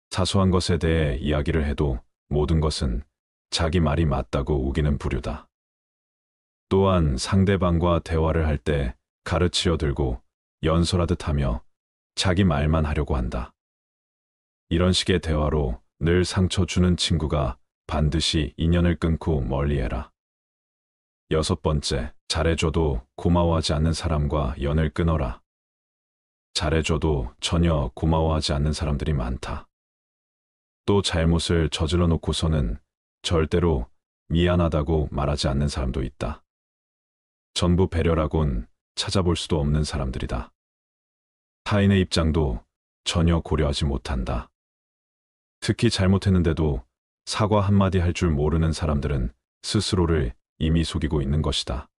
사소한 것에 대해 이야기를 해도 모든 것은 자기 말이 맞다고 우기는 부류다. 또한 상대방과 대화를 할 때 가르치려 들고 연설하듯 하며 자기 말만 하려고 한다. 이런 식의 대화로 늘 상처 주는 친구가 반드시 인연을 끊고 멀리해라. 6번째, 잘해줘도 고마워하지 않는 사람과 연을 끊어라. 잘해줘도 전혀 고마워하지 않는 사람들이 많다. 또 잘못을 저질러 놓고서는 절대로 미안하다고 말하지 않는 사람도 있다. 전부 배려라곤 찾아볼 수도 없는 사람들이다. 타인의 입장도 전혀 고려하지 못한다. 특히 잘못했는데도 사과 한마디 할 줄 모르는 사람들은 스스로를 이미 속이고 있는 것이다.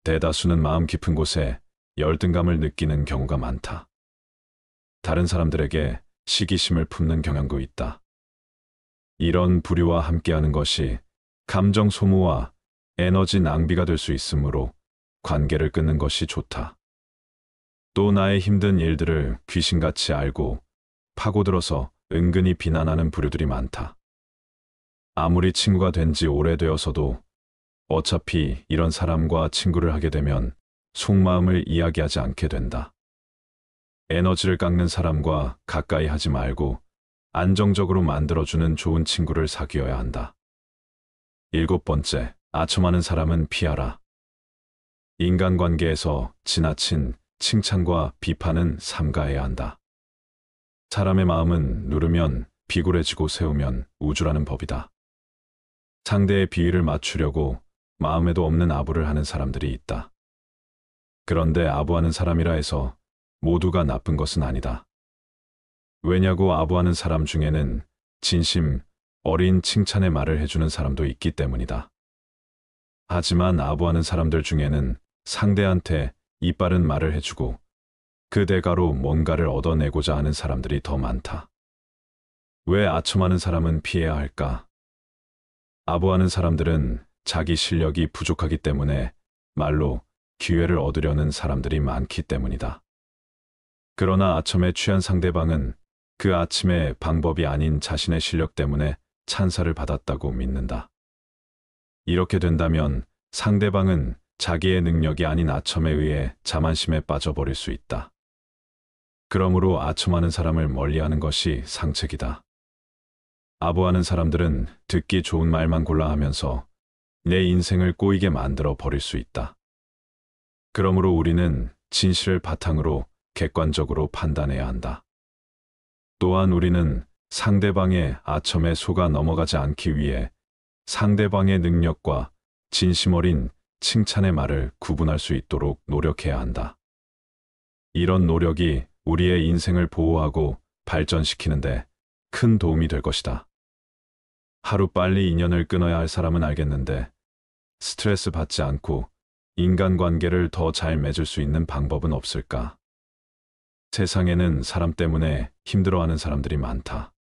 대다수는 마음 깊은 곳에 열등감을 느끼는 경우가 많다. 다른 사람들에게 시기심을 품는 경향도 있다. 이런 부류와 함께하는 것이 감정 소모와 에너지 낭비가 될 수 있으므로 관계를 끊는 것이 좋다. 또 나의 힘든 일들을 귀신같이 알고 파고들어서 은근히 비난하는 부류들이 많다. 아무리 친구가 된 지 오래되어서도 어차피 이런 사람과 친구를 하게 되면 속마음을 이야기하지 않게 된다. 에너지를 깎는 사람과 가까이 하지 말고 안정적으로 만들어주는 좋은 친구를 사귀어야 한다. 7번째, 아첨하는 사람은 피하라. 인간관계에서 지나친 칭찬과 비판은 삼가해야 한다. 사람의 마음은 누르면 비굴해지고 세우면 우주라는 법이다. 상대의 비위를 맞추려고 마음에도 없는 아부를 하는 사람들이 있다. 그런데 아부하는 사람이라 해서 모두가 나쁜 것은 아니다. 왜냐고 아부하는 사람 중에는 진심 어린 칭찬의 말을 해주는 사람도 있기 때문이다. 하지만 아부하는 사람들 중에는 상대한테 이빠른 말을 해주고 그 대가로 뭔가를 얻어내고자 하는 사람들이 더 많다. 왜 아첨하는 사람은 피해야 할까? 아부하는 사람들은 자기 실력이 부족하기 때문에 말로 기회를 얻으려는 사람들이 많기 때문이다. 그러나 아첨에 취한 상대방은 그 아침의 방법이 아닌 자신의 실력 때문에 찬사를 받았다고 믿는다. 이렇게 된다면 상대방은 자기의 능력이 아닌 아첨에 의해 자만심에 빠져버릴 수 있다. 그러므로 아첨하는 사람을 멀리하는 것이 상책이다. 아부하는 사람들은 듣기 좋은 말만 골라 하면서 내 인생을 꼬이게 만들어 버릴 수 있다. 그러므로 우리는 진실을 바탕으로 객관적으로 판단해야 한다. 또한 우리는 상대방의 아첨에 속아 넘어가지 않기 위해 상대방의 능력과 진심 어린 칭찬의 말을 구분할 수 있도록 노력해야 한다. 이런 노력이 우리의 인생을 보호하고 발전시키는데 큰 도움이 될 것이다. 하루빨리 인연을 끊어야 할 사람은 알겠는데 스트레스 받지 않고 인간관계를 더 잘 맺을 수 있는 방법은 없을까? 세상에는 사람 때문에 힘들어하는 사람들이 많다.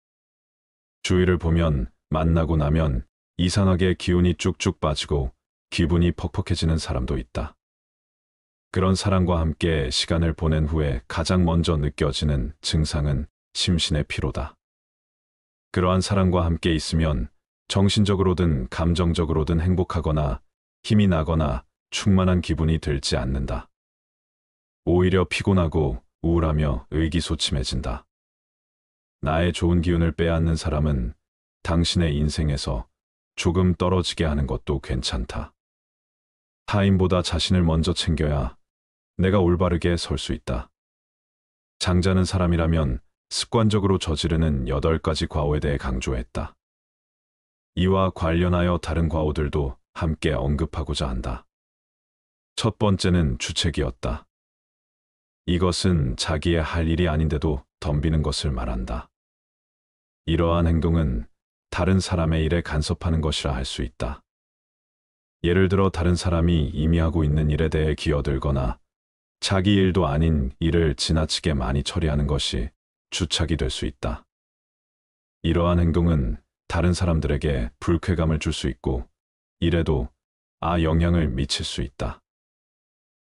주위를 보면 만나고 나면 이상하게 기운이 쭉쭉 빠지고 기분이 퍽퍽해지는 사람도 있다. 그런 사람과 함께 시간을 보낸 후에 가장 먼저 느껴지는 증상은 심신의 피로다. 그러한 사람과 함께 있으면 정신적으로든 감정적으로든 행복하거나 힘이 나거나 충만한 기분이 들지 않는다. 오히려 피곤하고 우울하며 의기소침해진다. 나의 좋은 기운을 빼앗는 사람은 당신의 인생에서 조금 떨어지게 하는 것도 괜찮다. 타인보다 자신을 먼저 챙겨야 내가 올바르게 설 수 있다. 장자는 사람이라면 습관적으로 저지르는 8가지 과오에 대해 강조했다. 이와 관련하여 다른 과오들도 함께 언급하고자 한다. 첫 번째는 주책이었다. 이것은 자기의 할 일이 아닌데도 덤비는 것을 말한다. 이러한 행동은 다른 사람의 일에 간섭하는 것이라 할 수 있다. 예를 들어 다른 사람이 이미 하고 있는 일에 대해 기어들거나 자기 일도 아닌 일을 지나치게 많이 처리하는 것이 주착이 될 수 있다. 이러한 행동은 다른 사람들에게 불쾌감을 줄 수 있고 일에도 영향을 미칠 수 있다.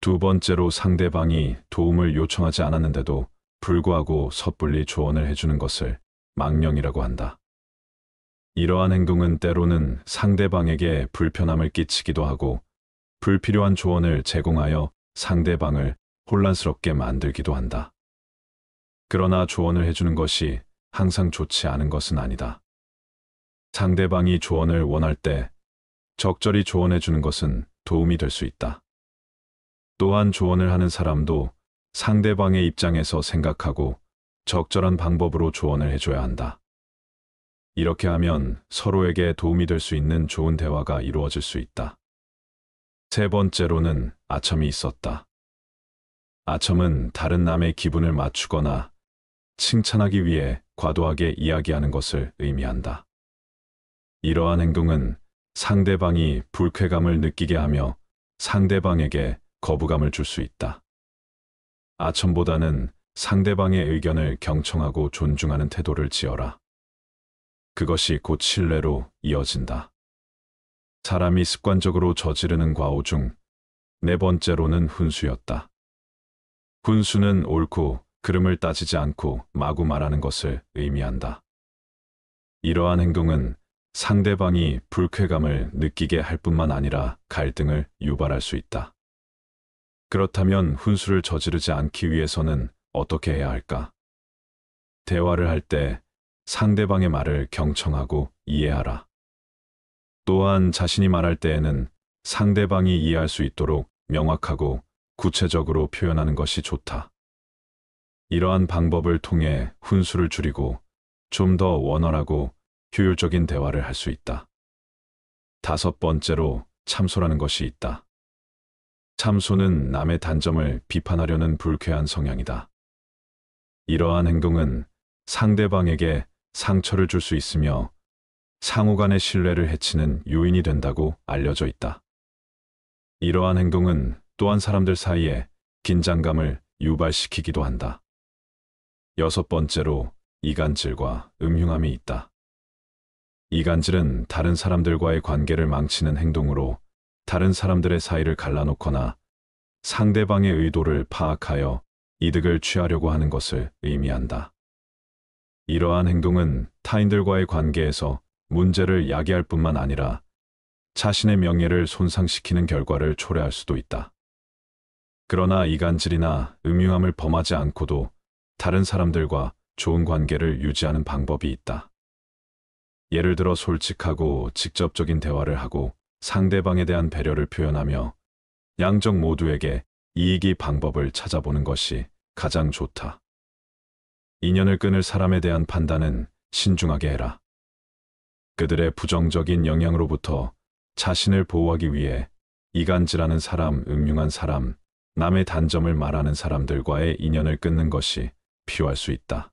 두 번째로 상대방이 도움을 요청하지 않았는데도 불구하고 섣불리 조언을 해주는 것을 망령이라고 한다. 이러한 행동은 때로는 상대방에게 불편함을 끼치기도 하고 불필요한 조언을 제공하여 상대방을 혼란스럽게 만들기도 한다. 그러나 조언을 해주는 것이 항상 좋지 않은 것은 아니다. 상대방이 조언을 원할 때 적절히 조언해주는 것은 도움이 될 수 있다. 또한 조언을 하는 사람도 상대방의 입장에서 생각하고 적절한 방법으로 조언을 해줘야 한다. 이렇게 하면 서로에게 도움이 될 수 있는 좋은 대화가 이루어질 수 있다. 세 번째로는 아첨이 있었다. 아첨은 다른 남의 기분을 맞추거나 칭찬하기 위해 과도하게 이야기하는 것을 의미한다. 이러한 행동은 상대방이 불쾌감을 느끼게 하며 상대방에게 거부감을 줄 수 있다. 아첨보다는 상대방의 의견을 경청하고 존중하는 태도를 지어라. 그것이 곧 신뢰로 이어진다. 사람이 습관적으로 저지르는 과오 중 네 번째로는 훈수였다. 훈수는 옳고 그름을 따지지 않고 마구 말하는 것을 의미한다. 이러한 행동은 상대방이 불쾌감을 느끼게 할 뿐만 아니라 갈등을 유발할 수 있다. 그렇다면 훈수를 저지르지 않기 위해서는 어떻게 해야 할까? 대화를 할 때 상대방의 말을 경청하고 이해하라. 또한 자신이 말할 때에는 상대방이 이해할 수 있도록 명확하고 구체적으로 표현하는 것이 좋다. 이러한 방법을 통해 훈수를 줄이고 좀 더 원활하고 효율적인 대화를 할 수 있다. 다섯 번째로 참소라는 것이 있다. 참소는 남의 단점을 비판하려는 불쾌한 성향이다. 이러한 행동은 상대방에게 상처를 줄 수 있으며 상호 간의 신뢰를 해치는 요인이 된다고 알려져 있다. 이러한 행동은 또한 사람들 사이에 긴장감을 유발시키기도 한다. 여섯 번째로 이간질과 음흉함이 있다. 이간질은 다른 사람들과의 관계를 망치는 행동으로 다른 사람들의 사이를 갈라놓거나 상대방의 의도를 파악하여 이득을 취하려고 하는 것을 의미한다. 이러한 행동은 타인들과의 관계에서 문제를 야기할 뿐만 아니라 자신의 명예를 손상시키는 결과를 초래할 수도 있다. 그러나 이간질이나 음흉함을 범하지 않고도 다른 사람들과 좋은 관계를 유지하는 방법이 있다. 예를 들어 솔직하고 직접적인 대화를 하고 상대방에 대한 배려를 표현하며 양쪽 모두에게 이익이 방법을 찾아보는 것이 가장 좋다. 인연을 끊을 사람에 대한 판단은 신중하게 해라. 그들의 부정적인 영향으로부터 자신을 보호하기 위해 이간질하는 사람, 음흉한 사람, 남의 단점을 말하는 사람들과의 인연을 끊는 것이 필요할 수 있다.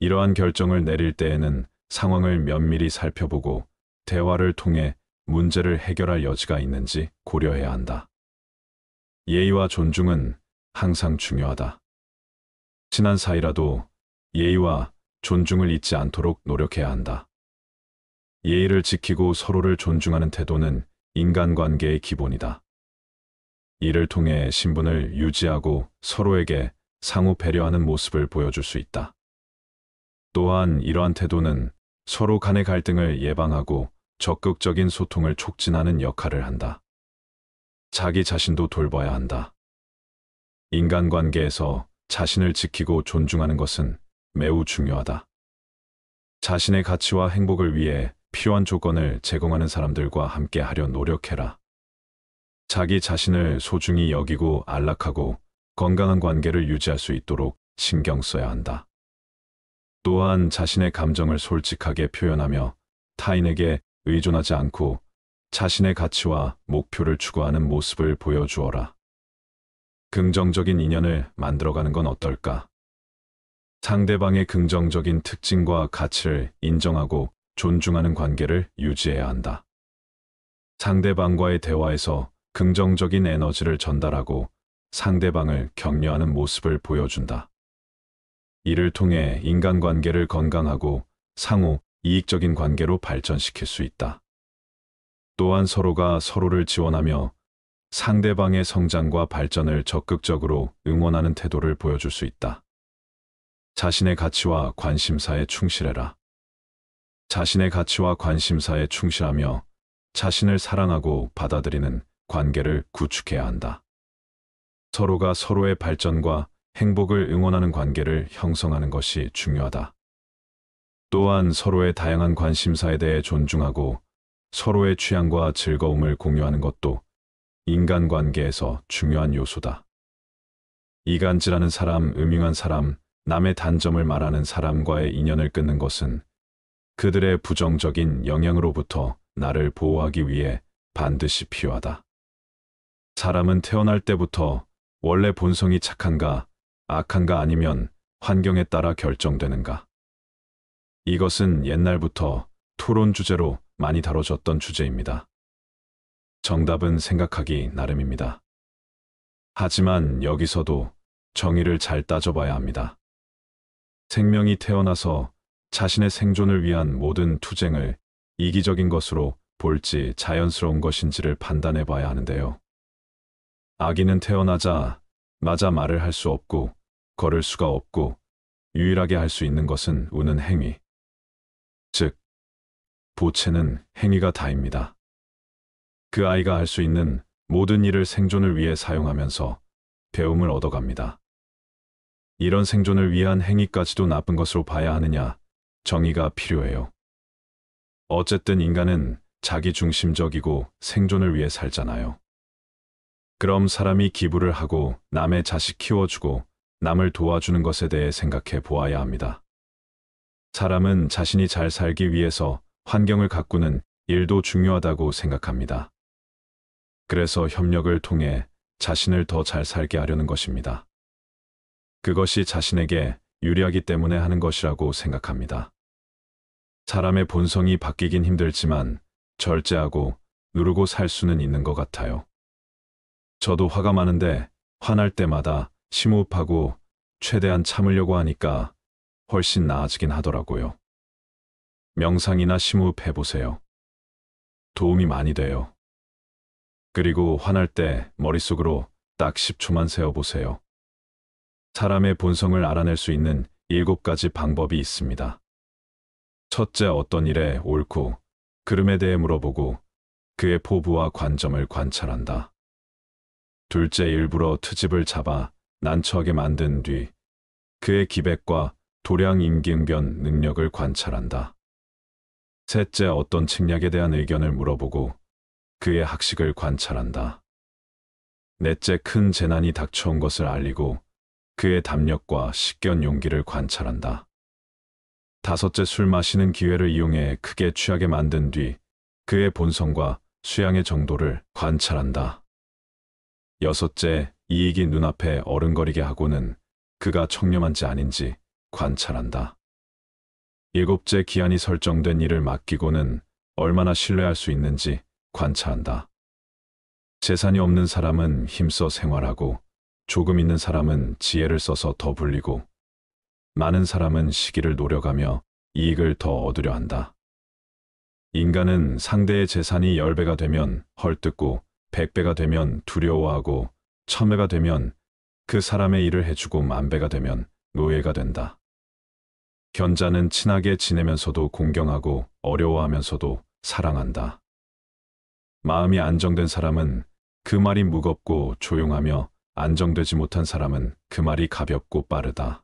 이러한 결정을 내릴 때에는 상황을 면밀히 살펴보고 대화를 통해 문제를 해결할 여지가 있는지 고려해야 한다. 예의와 존중은 항상 중요하다. 친한 사이라도 예의와 존중을 잊지 않도록 노력해야 한다. 예의를 지키고 서로를 존중하는 태도는 인간관계의 기본이다. 이를 통해 신분을 유지하고 서로에게 상호 배려하는 모습을 보여줄 수 있다. 또한 이러한 태도는 서로 간의 갈등을 예방하고 적극적인 소통을 촉진하는 역할을 한다. 자기 자신도 돌봐야 한다. 인간관계에서 자신을 지키고 존중하는 것은 매우 중요하다. 자신의 가치와 행복을 위해 필요한 조건을 제공하는 사람들과 함께 하려 노력해라. 자기 자신을 소중히 여기고 안락하고 건강한 관계를 유지할 수 있도록 신경 써야 한다. 또한 자신의 감정을 솔직하게 표현하며 타인에게 의존하지 않고 자신의 가치와 목표를 추구하는 모습을 보여주어라. 긍정적인 인연을 만들어가는 건 어떨까? 상대방의 긍정적인 특징과 가치를 인정하고 존중하는 관계를 유지해야 한다. 상대방과의 대화에서 긍정적인 에너지를 전달하고 상대방을 격려하는 모습을 보여준다. 이를 통해 인간관계를 건강하고 상호 이익적인 관계로 발전시킬 수 있다. 또한 서로가 서로를 지원하며 상대방의 성장과 발전을 적극적으로 응원하는 태도를 보여줄 수 있다. 자신의 가치와 관심사에 충실해라. 자신의 가치와 관심사에 충실하며 자신을 사랑하고 받아들이는 관계를 구축해야 한다. 서로가 서로의 발전과 행복을 응원하는 관계를 형성하는 것이 중요하다. 또한 서로의 다양한 관심사에 대해 존중하고 서로의 취향과 즐거움을 공유하는 것도 인간관계에서 중요한 요소다. 이간질하는 사람, 음흉한 사람, 남의 단점을 말하는 사람과의 인연을 끊는 것은 그들의 부정적인 영향으로부터 나를 보호하기 위해 반드시 필요하다. 사람은 태어날 때부터 원래 본성이 착한가, 악한가 아니면 환경에 따라 결정되는가. 이것은 옛날부터 토론 주제로 많이 다뤄졌던 주제입니다. 정답은 생각하기 나름입니다. 하지만 여기서도 정의를 잘 따져봐야 합니다. 생명이 태어나서 자신의 생존을 위한 모든 투쟁을 이기적인 것으로 볼지 자연스러운 것인지를 판단해 봐야 하는데요. 아기는 태어나자마자 말을 할 수 없고 걸을 수가 없고 유일하게 할 수 있는 것은 우는 행위. 즉, 보채는 행위가 다입니다. 그 아이가 할 수 있는 모든 일을 생존을 위해 사용하면서 배움을 얻어갑니다. 이런 생존을 위한 행위까지도 나쁜 것으로 봐야 하느냐, 정의가 필요해요. 어쨌든 인간은 자기중심적이고 생존을 위해 살잖아요. 그럼 사람이 기부를 하고 남의 자식 키워주고 남을 도와주는 것에 대해 생각해 보아야 합니다. 사람은 자신이 잘 살기 위해서 환경을 가꾸는 일도 중요하다고 생각합니다. 그래서 협력을 통해 자신을 더 잘 살게 하려는 것입니다. 그것이 자신에게 유리하기 때문에 하는 것이라고 생각합니다. 사람의 본성이 바뀌긴 힘들지만 절제하고 누르고 살 수는 있는 것 같아요. 저도 화가 많은데 화날 때마다 심호흡하고 최대한 참으려고 하니까 훨씬 나아지긴 하더라고요. 명상이나 심호흡 해보세요. 도움이 많이 돼요. 그리고 화날 때 머릿속으로 딱 10초만 세어보세요. 사람의 본성을 알아낼 수 있는 7가지 방법이 있습니다. 첫째, 어떤 일에 옳고 그름에 대해 물어보고 그의 포부와 관점을 관찰한다. 둘째, 일부러 트집을 잡아 난처하게 만든 뒤 그의 기백과 도량 임기응변 능력을 관찰한다. 셋째, 어떤 책략에 대한 의견을 물어보고 그의 학식을 관찰한다. 넷째, 큰 재난이 닥쳐온 것을 알리고 그의 담력과 식견 용기를 관찰한다. 다섯째, 술 마시는 기회를 이용해 크게 취하게 만든 뒤 그의 본성과 수양의 정도를 관찰한다. 여섯째, 이익이 눈앞에 어른거리게 하고는 그가 청렴한지 아닌지 관찰한다. 일곱째, 기한이 설정된 일을 맡기고는 얼마나 신뢰할 수 있는지 관찰한다. 재산이 없는 사람은 힘써 생활하고 조금 있는 사람은 지혜를 써서 더 불리고 많은 사람은 시기를 노려가며 이익을 더 얻으려 한다. 인간은 상대의 재산이 10배가 되면 헐뜯고 100배가 되면 두려워하고 1000배가 되면 그 사람의 일을 해주고 10,000배가 되면 노예가 된다. 견자는 친하게 지내면서도 공경하고 어려워하면서도 사랑한다. 마음이 안정된 사람은 그 말이 무겁고 조용하며 안정되지 못한 사람은 그 말이 가볍고 빠르다.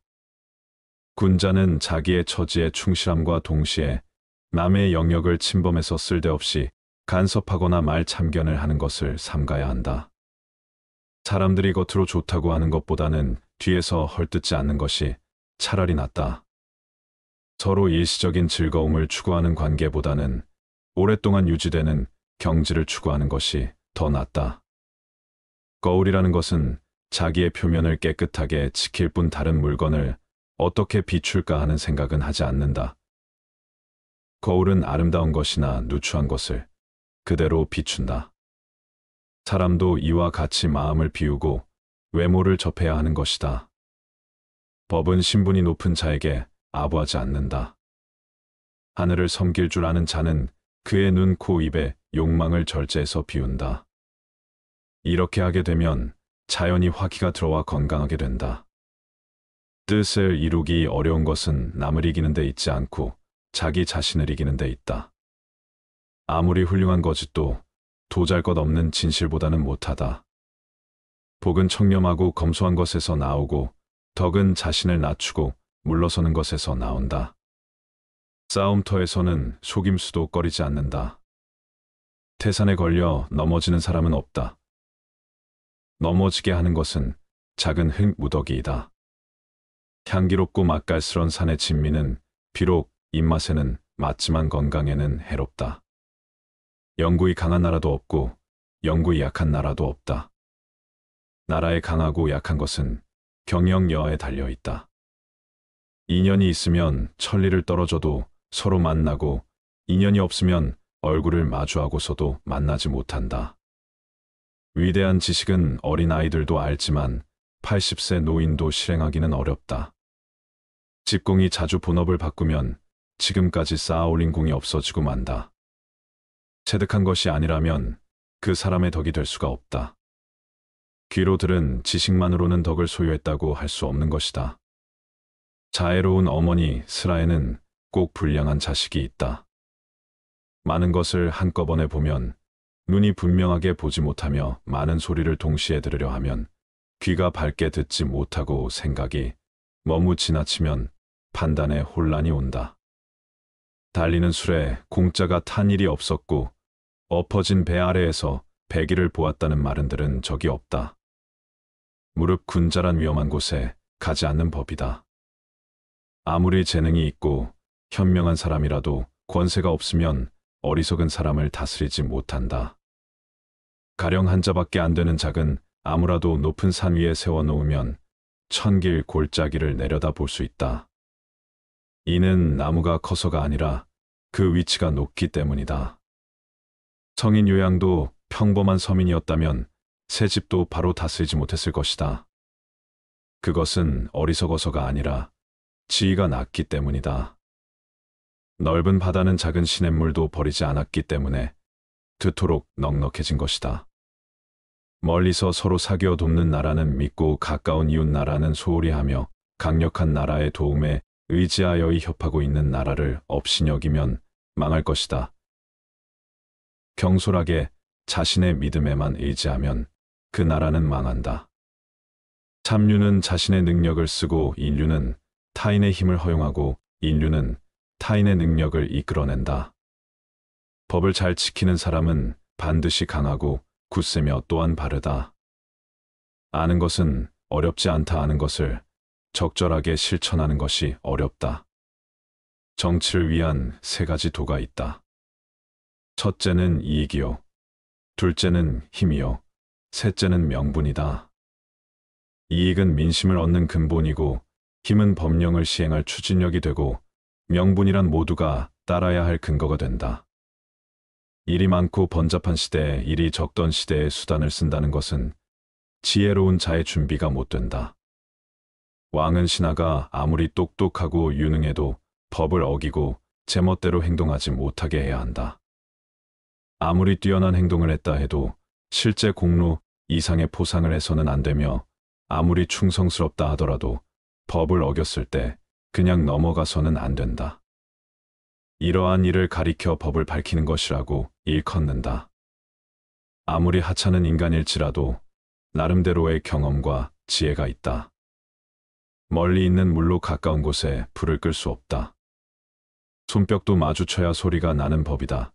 군자는 자기의 처지에 충실함과 동시에 남의 영역을 침범해서 쓸데없이 간섭하거나 말 참견을 하는 것을 삼가야 한다. 사람들이 겉으로 좋다고 하는 것보다는 뒤에서 헐뜯지 않는 것이 차라리 낫다. 서로 일시적인 즐거움을 추구하는 관계보다는 오랫동안 유지되는 경지를 추구하는 것이 더 낫다. 거울이라는 것은 자기의 표면을 깨끗하게 지킬 뿐 다른 물건을 어떻게 비출까 하는 생각은 하지 않는다. 거울은 아름다운 것이나 누추한 것을 그대로 비춘다. 사람도 이와 같이 마음을 비우고 외모를 접해야 하는 것이다. 법은 신분이 높은 자에게 아부하지 않는다. 하늘을 섬길 줄 아는 자는 그의 눈, 코, 입에 욕망을 절제해서 비운다. 이렇게 하게 되면 자연히 화기가 들어와 건강하게 된다. 뜻을 이루기 어려운 것은 남을 이기는 데 있지 않고 자기 자신을 이기는 데 있다. 아무리 훌륭한 거짓도 도잘것없는 진실보다는 못하다. 복은 청렴하고 검소한 것에서 나오고 덕은 자신을 낮추고 물러서는 것에서 나온다. 싸움터에서는 속임수도 꺼리지 않는다. 태산에 걸려 넘어지는 사람은 없다. 넘어지게 하는 것은 작은 흙 무더기이다. 향기롭고 맛깔스런 산의 진미는 비록 입맛에는 맞지만 건강에는 해롭다. 영구히 강한 나라도 없고 영구히 약한 나라도 없다. 나라의 강하고 약한 것은 경영여하에 달려 있다. 인연이 있으면 천리를 떨어져도 서로 만나고 인연이 없으면 얼굴을 마주하고서도 만나지 못한다. 위대한 지식은 어린 아이들도 알지만 80세 노인도 실행하기는 어렵다. 집공이 자주 본업을 바꾸면 지금까지 쌓아올린 공이 없어지고 만다. 체득한 것이 아니라면 그 사람의 덕이 될 수가 없다. 귀로 들은 지식만으로는 덕을 소유했다고 할 수 없는 것이다. 자애로운 어머니 스라에는 꼭 불량한 자식이 있다. 많은 것을 한꺼번에 보면 눈이 분명하게 보지 못하며 많은 소리를 동시에 들으려 하면 귀가 밝게 듣지 못하고 생각이 너무 지나치면 판단에 혼란이 온다. 달리는 술에 공짜가 탄 일이 없었고 엎어진 배 아래에서 배기를 보았다는 말은 들은 적이 없다. 무릎 군자란 위험한 곳에 가지 않는 법이다. 아무리 재능이 있고 현명한 사람이라도 권세가 없으면 어리석은 사람을 다스리지 못한다. 가령 한 자밖에 안 되는 작은 아무라도 높은 산 위에 세워놓으면 천길 골짜기를 내려다 볼 수 있다. 이는 나무가 커서가 아니라 그 위치가 높기 때문이다. 성인 요양도 평범한 서민이었다면 새 집도 바로 다스리지 못했을 것이다. 그것은 어리석어서가 아니라 지위가 낮기 때문이다. 넓은 바다는 작은 시냇물도 버리지 않았기 때문에 그토록 넉넉해진 것이다. 멀리서 서로 사귀어 돕는 나라는 믿고 가까운 이웃 나라는 소홀히 하며 강력한 나라의 도움에 의지하여이 협하고 있는 나라를 업신여기면 망할 것이다. 경솔하게 자신의 믿음에만 의지하면 그 나라는 망한다. 참류는 자신의 능력을 쓰고 인류는 타인의 힘을 허용하고 인류는 타인의 능력을 이끌어낸다. 법을 잘 지키는 사람은 반드시 강하고 굳세며 또한 바르다. 아는 것은 어렵지 않다. 아는 것을 적절하게 실천하는 것이 어렵다. 정치를 위한 세 가지 도가 있다. 첫째는 이익이요. 둘째는 힘이요. 셋째는 명분이다. 이익은 민심을 얻는 근본이고, 힘은 법령을 시행할 추진력이 되고, 명분이란 모두가 따라야 할 근거가 된다. 일이 많고 번잡한 시대에 일이 적던 시대에 수단을 쓴다는 것은 지혜로운 자의 준비가 못 된다. 왕은 신하가 아무리 똑똑하고 유능해도 법을 어기고 제멋대로 행동하지 못하게 해야 한다. 아무리 뛰어난 행동을 했다 해도 실제 공로 이상의 포상을 해서는 안 되며, 아무리 충성스럽다 하더라도 법을 어겼을 때 그냥 넘어가서는 안 된다. 이러한 일을 가리켜 법을 밝히는 것이라고 일컫는다. 아무리 하찮은 인간일지라도 나름대로의 경험과 지혜가 있다. 멀리 있는 물로 가까운 곳에 불을 끌 수 없다. 손뼉도 마주쳐야 소리가 나는 법이다.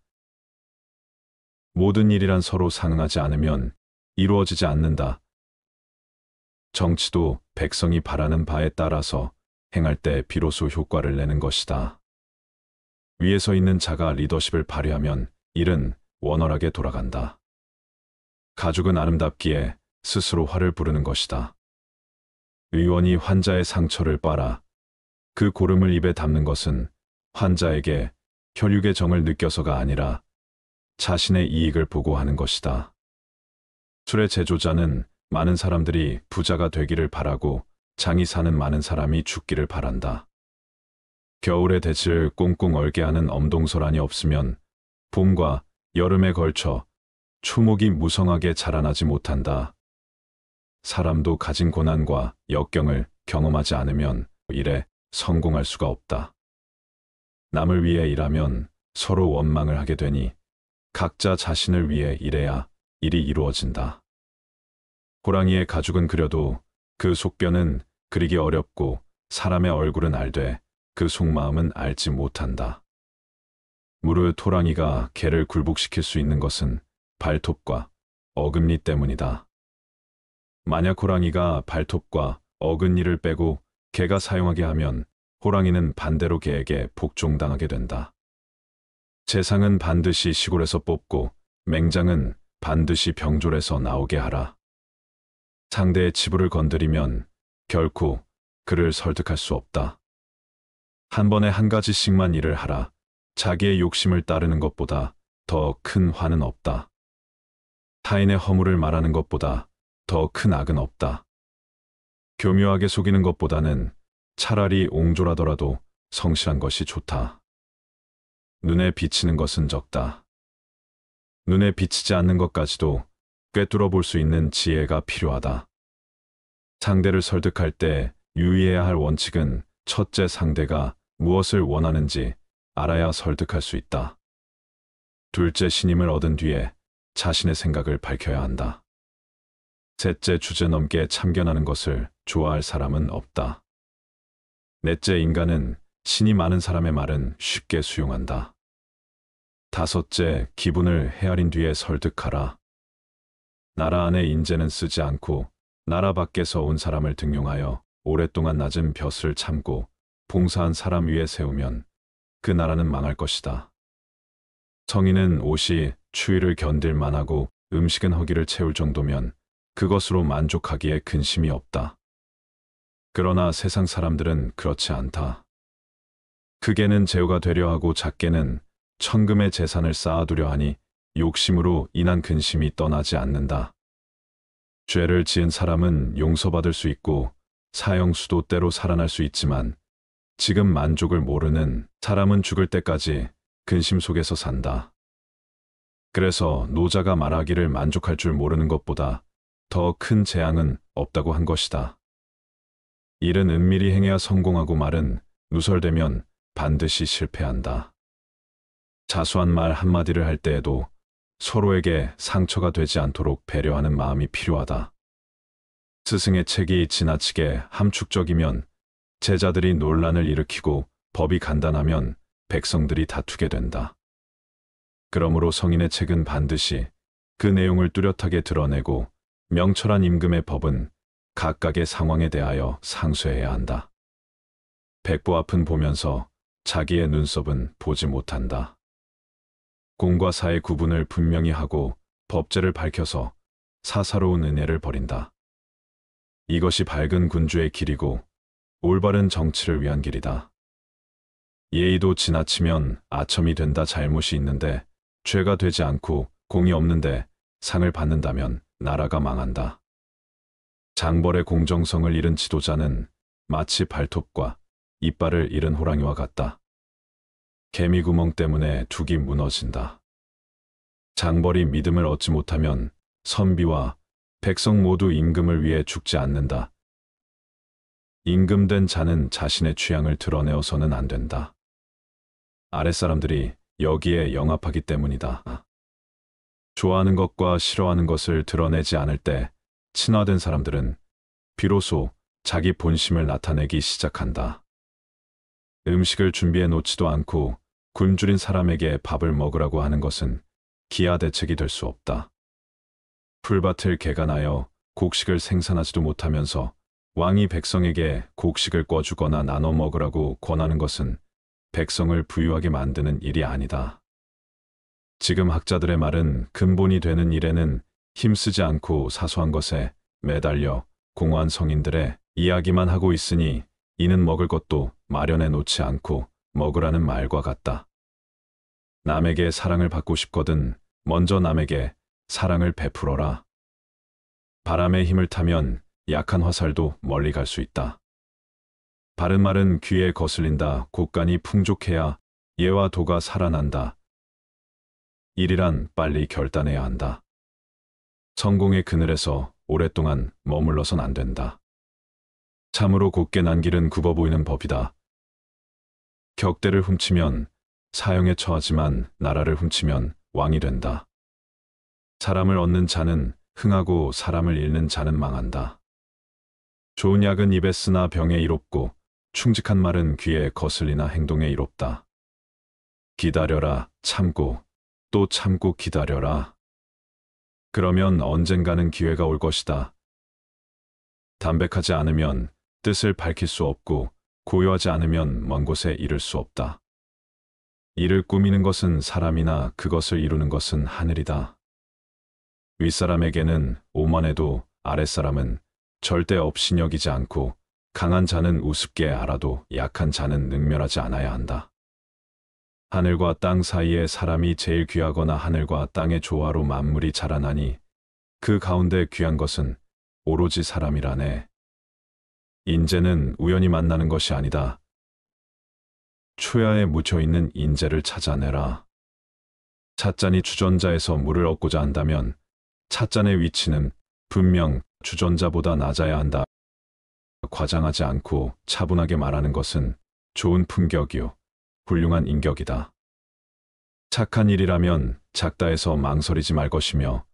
모든 일이란 서로 상응하지 않으면 이루어지지 않는다. 정치도 백성이 바라는 바에 따라서 행할 때 비로소 효과를 내는 것이다. 위에서 있는 자가 리더십을 발휘하면 일은 원활하게 돌아간다. 가죽은 아름답기에 스스로 화를 부르는 것이다. 의원이 환자의 상처를 빨아 그 고름을 입에 담는 것은 환자에게 혈육의 정을 느껴서가 아니라 자신의 이익을 보고 하는 것이다. 술의 제조자는 많은 사람들이 부자가 되기를 바라고 장이 사는 많은 사람이 죽기를 바란다. 겨울의 대지를 꽁꽁 얼게 하는 엄동설안이 없으면 봄과 여름에 걸쳐 초목이 무성하게 자라나지 못한다. 사람도 가진 고난과 역경을 경험하지 않으면 일에 성공할 수가 없다. 남을 위해 일하면 서로 원망을 하게 되니 각자 자신을 위해 일해야 일이 이루어진다. 호랑이의 가죽은 그려도 그 속뼈는 그리기 어렵고, 사람의 얼굴은 알되 그 속마음은 알지 못한다. 무릇 호랑이가 개를 굴복시킬 수 있는 것은 발톱과 어금니 때문이다. 만약 호랑이가 발톱과 어금니를 빼고 개가 사용하게 하면 호랑이는 반대로 개에게 복종당하게 된다. 재상은 반드시 시골에서 뽑고 맹장은 반드시 병졸에서 나오게 하라. 상대의 치부를 건드리면 결코 그를 설득할 수 없다. 한 번에 한 가지씩만 일을 하라. 자기의 욕심을 따르는 것보다 더 큰 화는 없다. 타인의 허물을 말하는 것보다 더 큰 악은 없다. 교묘하게 속이는 것보다는 차라리 옹졸하더라도 성실한 것이 좋다. 눈에 비치는 것은 적다. 눈에 비치지 않는 것까지도 꿰뚫어 볼 수 있는 지혜가 필요하다. 상대를 설득할 때 유의해야 할 원칙은 첫째, 상대가 무엇을 원하는지 알아야 설득할 수 있다. 둘째, 신임을 얻은 뒤에 자신의 생각을 밝혀야 한다. 셋째, 주제넘게 참견하는 것을 좋아할 사람은 없다. 넷째, 인간은 신이 많은 사람의 말은 쉽게 수용한다. 다섯째, 기분을 헤아린 뒤에 설득하라. 나라 안의 인재는 쓰지 않고 나라 밖에서 온 사람을 등용하여 오랫동안 낮은 벼슬을 참고 봉사한 사람 위에 세우면 그 나라는 망할 것이다. 성인은 옷이 추위를 견딜 만하고 음식은 허기를 채울 정도면 그것으로 만족하기에 근심이 없다. 그러나 세상 사람들은 그렇지 않다. 크게는 제후가 되려 하고 작게는 천금의 재산을 쌓아두려 하니 욕심으로 인한 근심이 떠나지 않는다. 죄를 지은 사람은 용서받을 수 있고 사형수도 때로 살아날 수 있지만, 지금 만족을 모르는 사람은 죽을 때까지 근심 속에서 산다. 그래서 노자가 말하기를 만족할 줄 모르는 것보다 더 큰 재앙은 없다고 한 것이다. 일은 은밀히 행해야 성공하고 말은 누설되면 반드시 실패한다. 자수한 말 한마디를 할 때에도 서로에게 상처가 되지 않도록 배려하는 마음이 필요하다. 스승의 책이 지나치게 함축적이면 제자들이 논란을 일으키고 법이 간단하면 백성들이 다투게 된다. 그러므로 성인의 책은 반드시 그 내용을 뚜렷하게 드러내고 명철한 임금의 법은 각각의 상황에 대하여 상쇄해야 한다. 백보 앞은 보면서 자기의 눈썹은 보지 못한다. 공과 사의 구분을 분명히 하고 법제를 밝혀서 사사로운 은혜를 버린다. 이것이 밝은 군주의 길이고 올바른 정치를 위한 길이다. 예의도 지나치면 아첨이 된다. 잘못이 있는데 죄가 되지 않고 공이 없는데 상을 받는다면 나라가 망한다. 장벌의 공정성을 잃은 지도자는 마치 발톱과 이빨을 잃은 호랑이와 같다. 개미구멍 때문에 둑이 무너진다. 장벌이 믿음을 얻지 못하면 선비와 백성 모두 임금을 위해 죽지 않는다. 임금된 자는 자신의 취향을 드러내어서는 안 된다. 아랫사람들이 여기에 영합하기 때문이다. 좋아하는 것과 싫어하는 것을 드러내지 않을 때 친화된 사람들은 비로소 자기 본심을 나타내기 시작한다. 음식을 준비해 놓지도 않고 굶주린 사람에게 밥을 먹으라고 하는 것은 기아 대책이 될 수 없다. 풀밭을 개간하여 곡식을 생산하지도 못하면서 왕이 백성에게 곡식을 꿔주거나 나눠 먹으라고 권하는 것은 백성을 부유하게 만드는 일이 아니다. 지금 학자들의 말은 근본이 되는 일에는 힘쓰지 않고 사소한 것에 매달려 공허한 성인들의 이야기만 하고 있으니 이는 먹을 것도 마련해 놓지 않고 먹으라는 말과 같다. 남에게 사랑을 받고 싶거든 먼저 남에게 사랑을 베풀어라. 바람의 힘을 타면 약한 화살도 멀리 갈 수 있다. 바른 말은 귀에 거슬린다. 곳간이 풍족해야 예와 도가 살아난다. 일이란 빨리 결단해야 한다. 성공의 그늘에서 오랫동안 머물러선 안 된다. 참으로 곧게 난 길은 굽어 보이는 법이다. 격대를 훔치면 사형에 처하지만 나라를 훔치면 왕이 된다. 사람을 얻는 자는 흥하고 사람을 잃는 자는 망한다. 좋은 약은 입에 쓰나 병에 이롭고 충직한 말은 귀에 거슬리나 행동에 이롭다. 기다려라, 참고, 또 참고 기다려라. 그러면 언젠가는 기회가 올 것이다. 담백하지 않으면 뜻을 밝힐 수 없고 고요하지 않으면 먼 곳에 이를 수 없다. 이를 꾸미는 것은 사람이나 그것을 이루는 것은 하늘이다. 윗사람에게는 오만해도 아랫사람은 절대 업신여기지 않고 강한 자는 우습게 알아도 약한 자는 능멸하지 않아야 한다. 하늘과 땅 사이에 사람이 제일 귀하거나 하늘과 땅의 조화로 만물이 자라나니 그 가운데 귀한 것은 오로지 사람이라네. 인재는 우연히 만나는 것이 아니다. 초야에 묻혀있는 인재를 찾아내라. 찻잔이 주전자에서 물을 얻고자 한다면 찻잔의 위치는 분명 주전자보다 낮아야 한다. 과장하지 않고 차분하게 말하는 것은 좋은 품격이요, 훌륭한 인격이다. 착한 일이라면 작다 해서 망설이지 말 것이며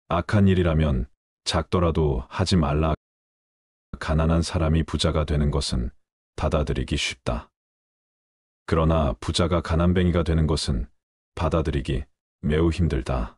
악한 일이라면 작더라도 하지 말라. 가난한 사람이 부자가 되는 것은 받아들이기 쉽다. 그러나 부자가 가난뱅이가 되는 것은 받아들이기 매우 힘들다.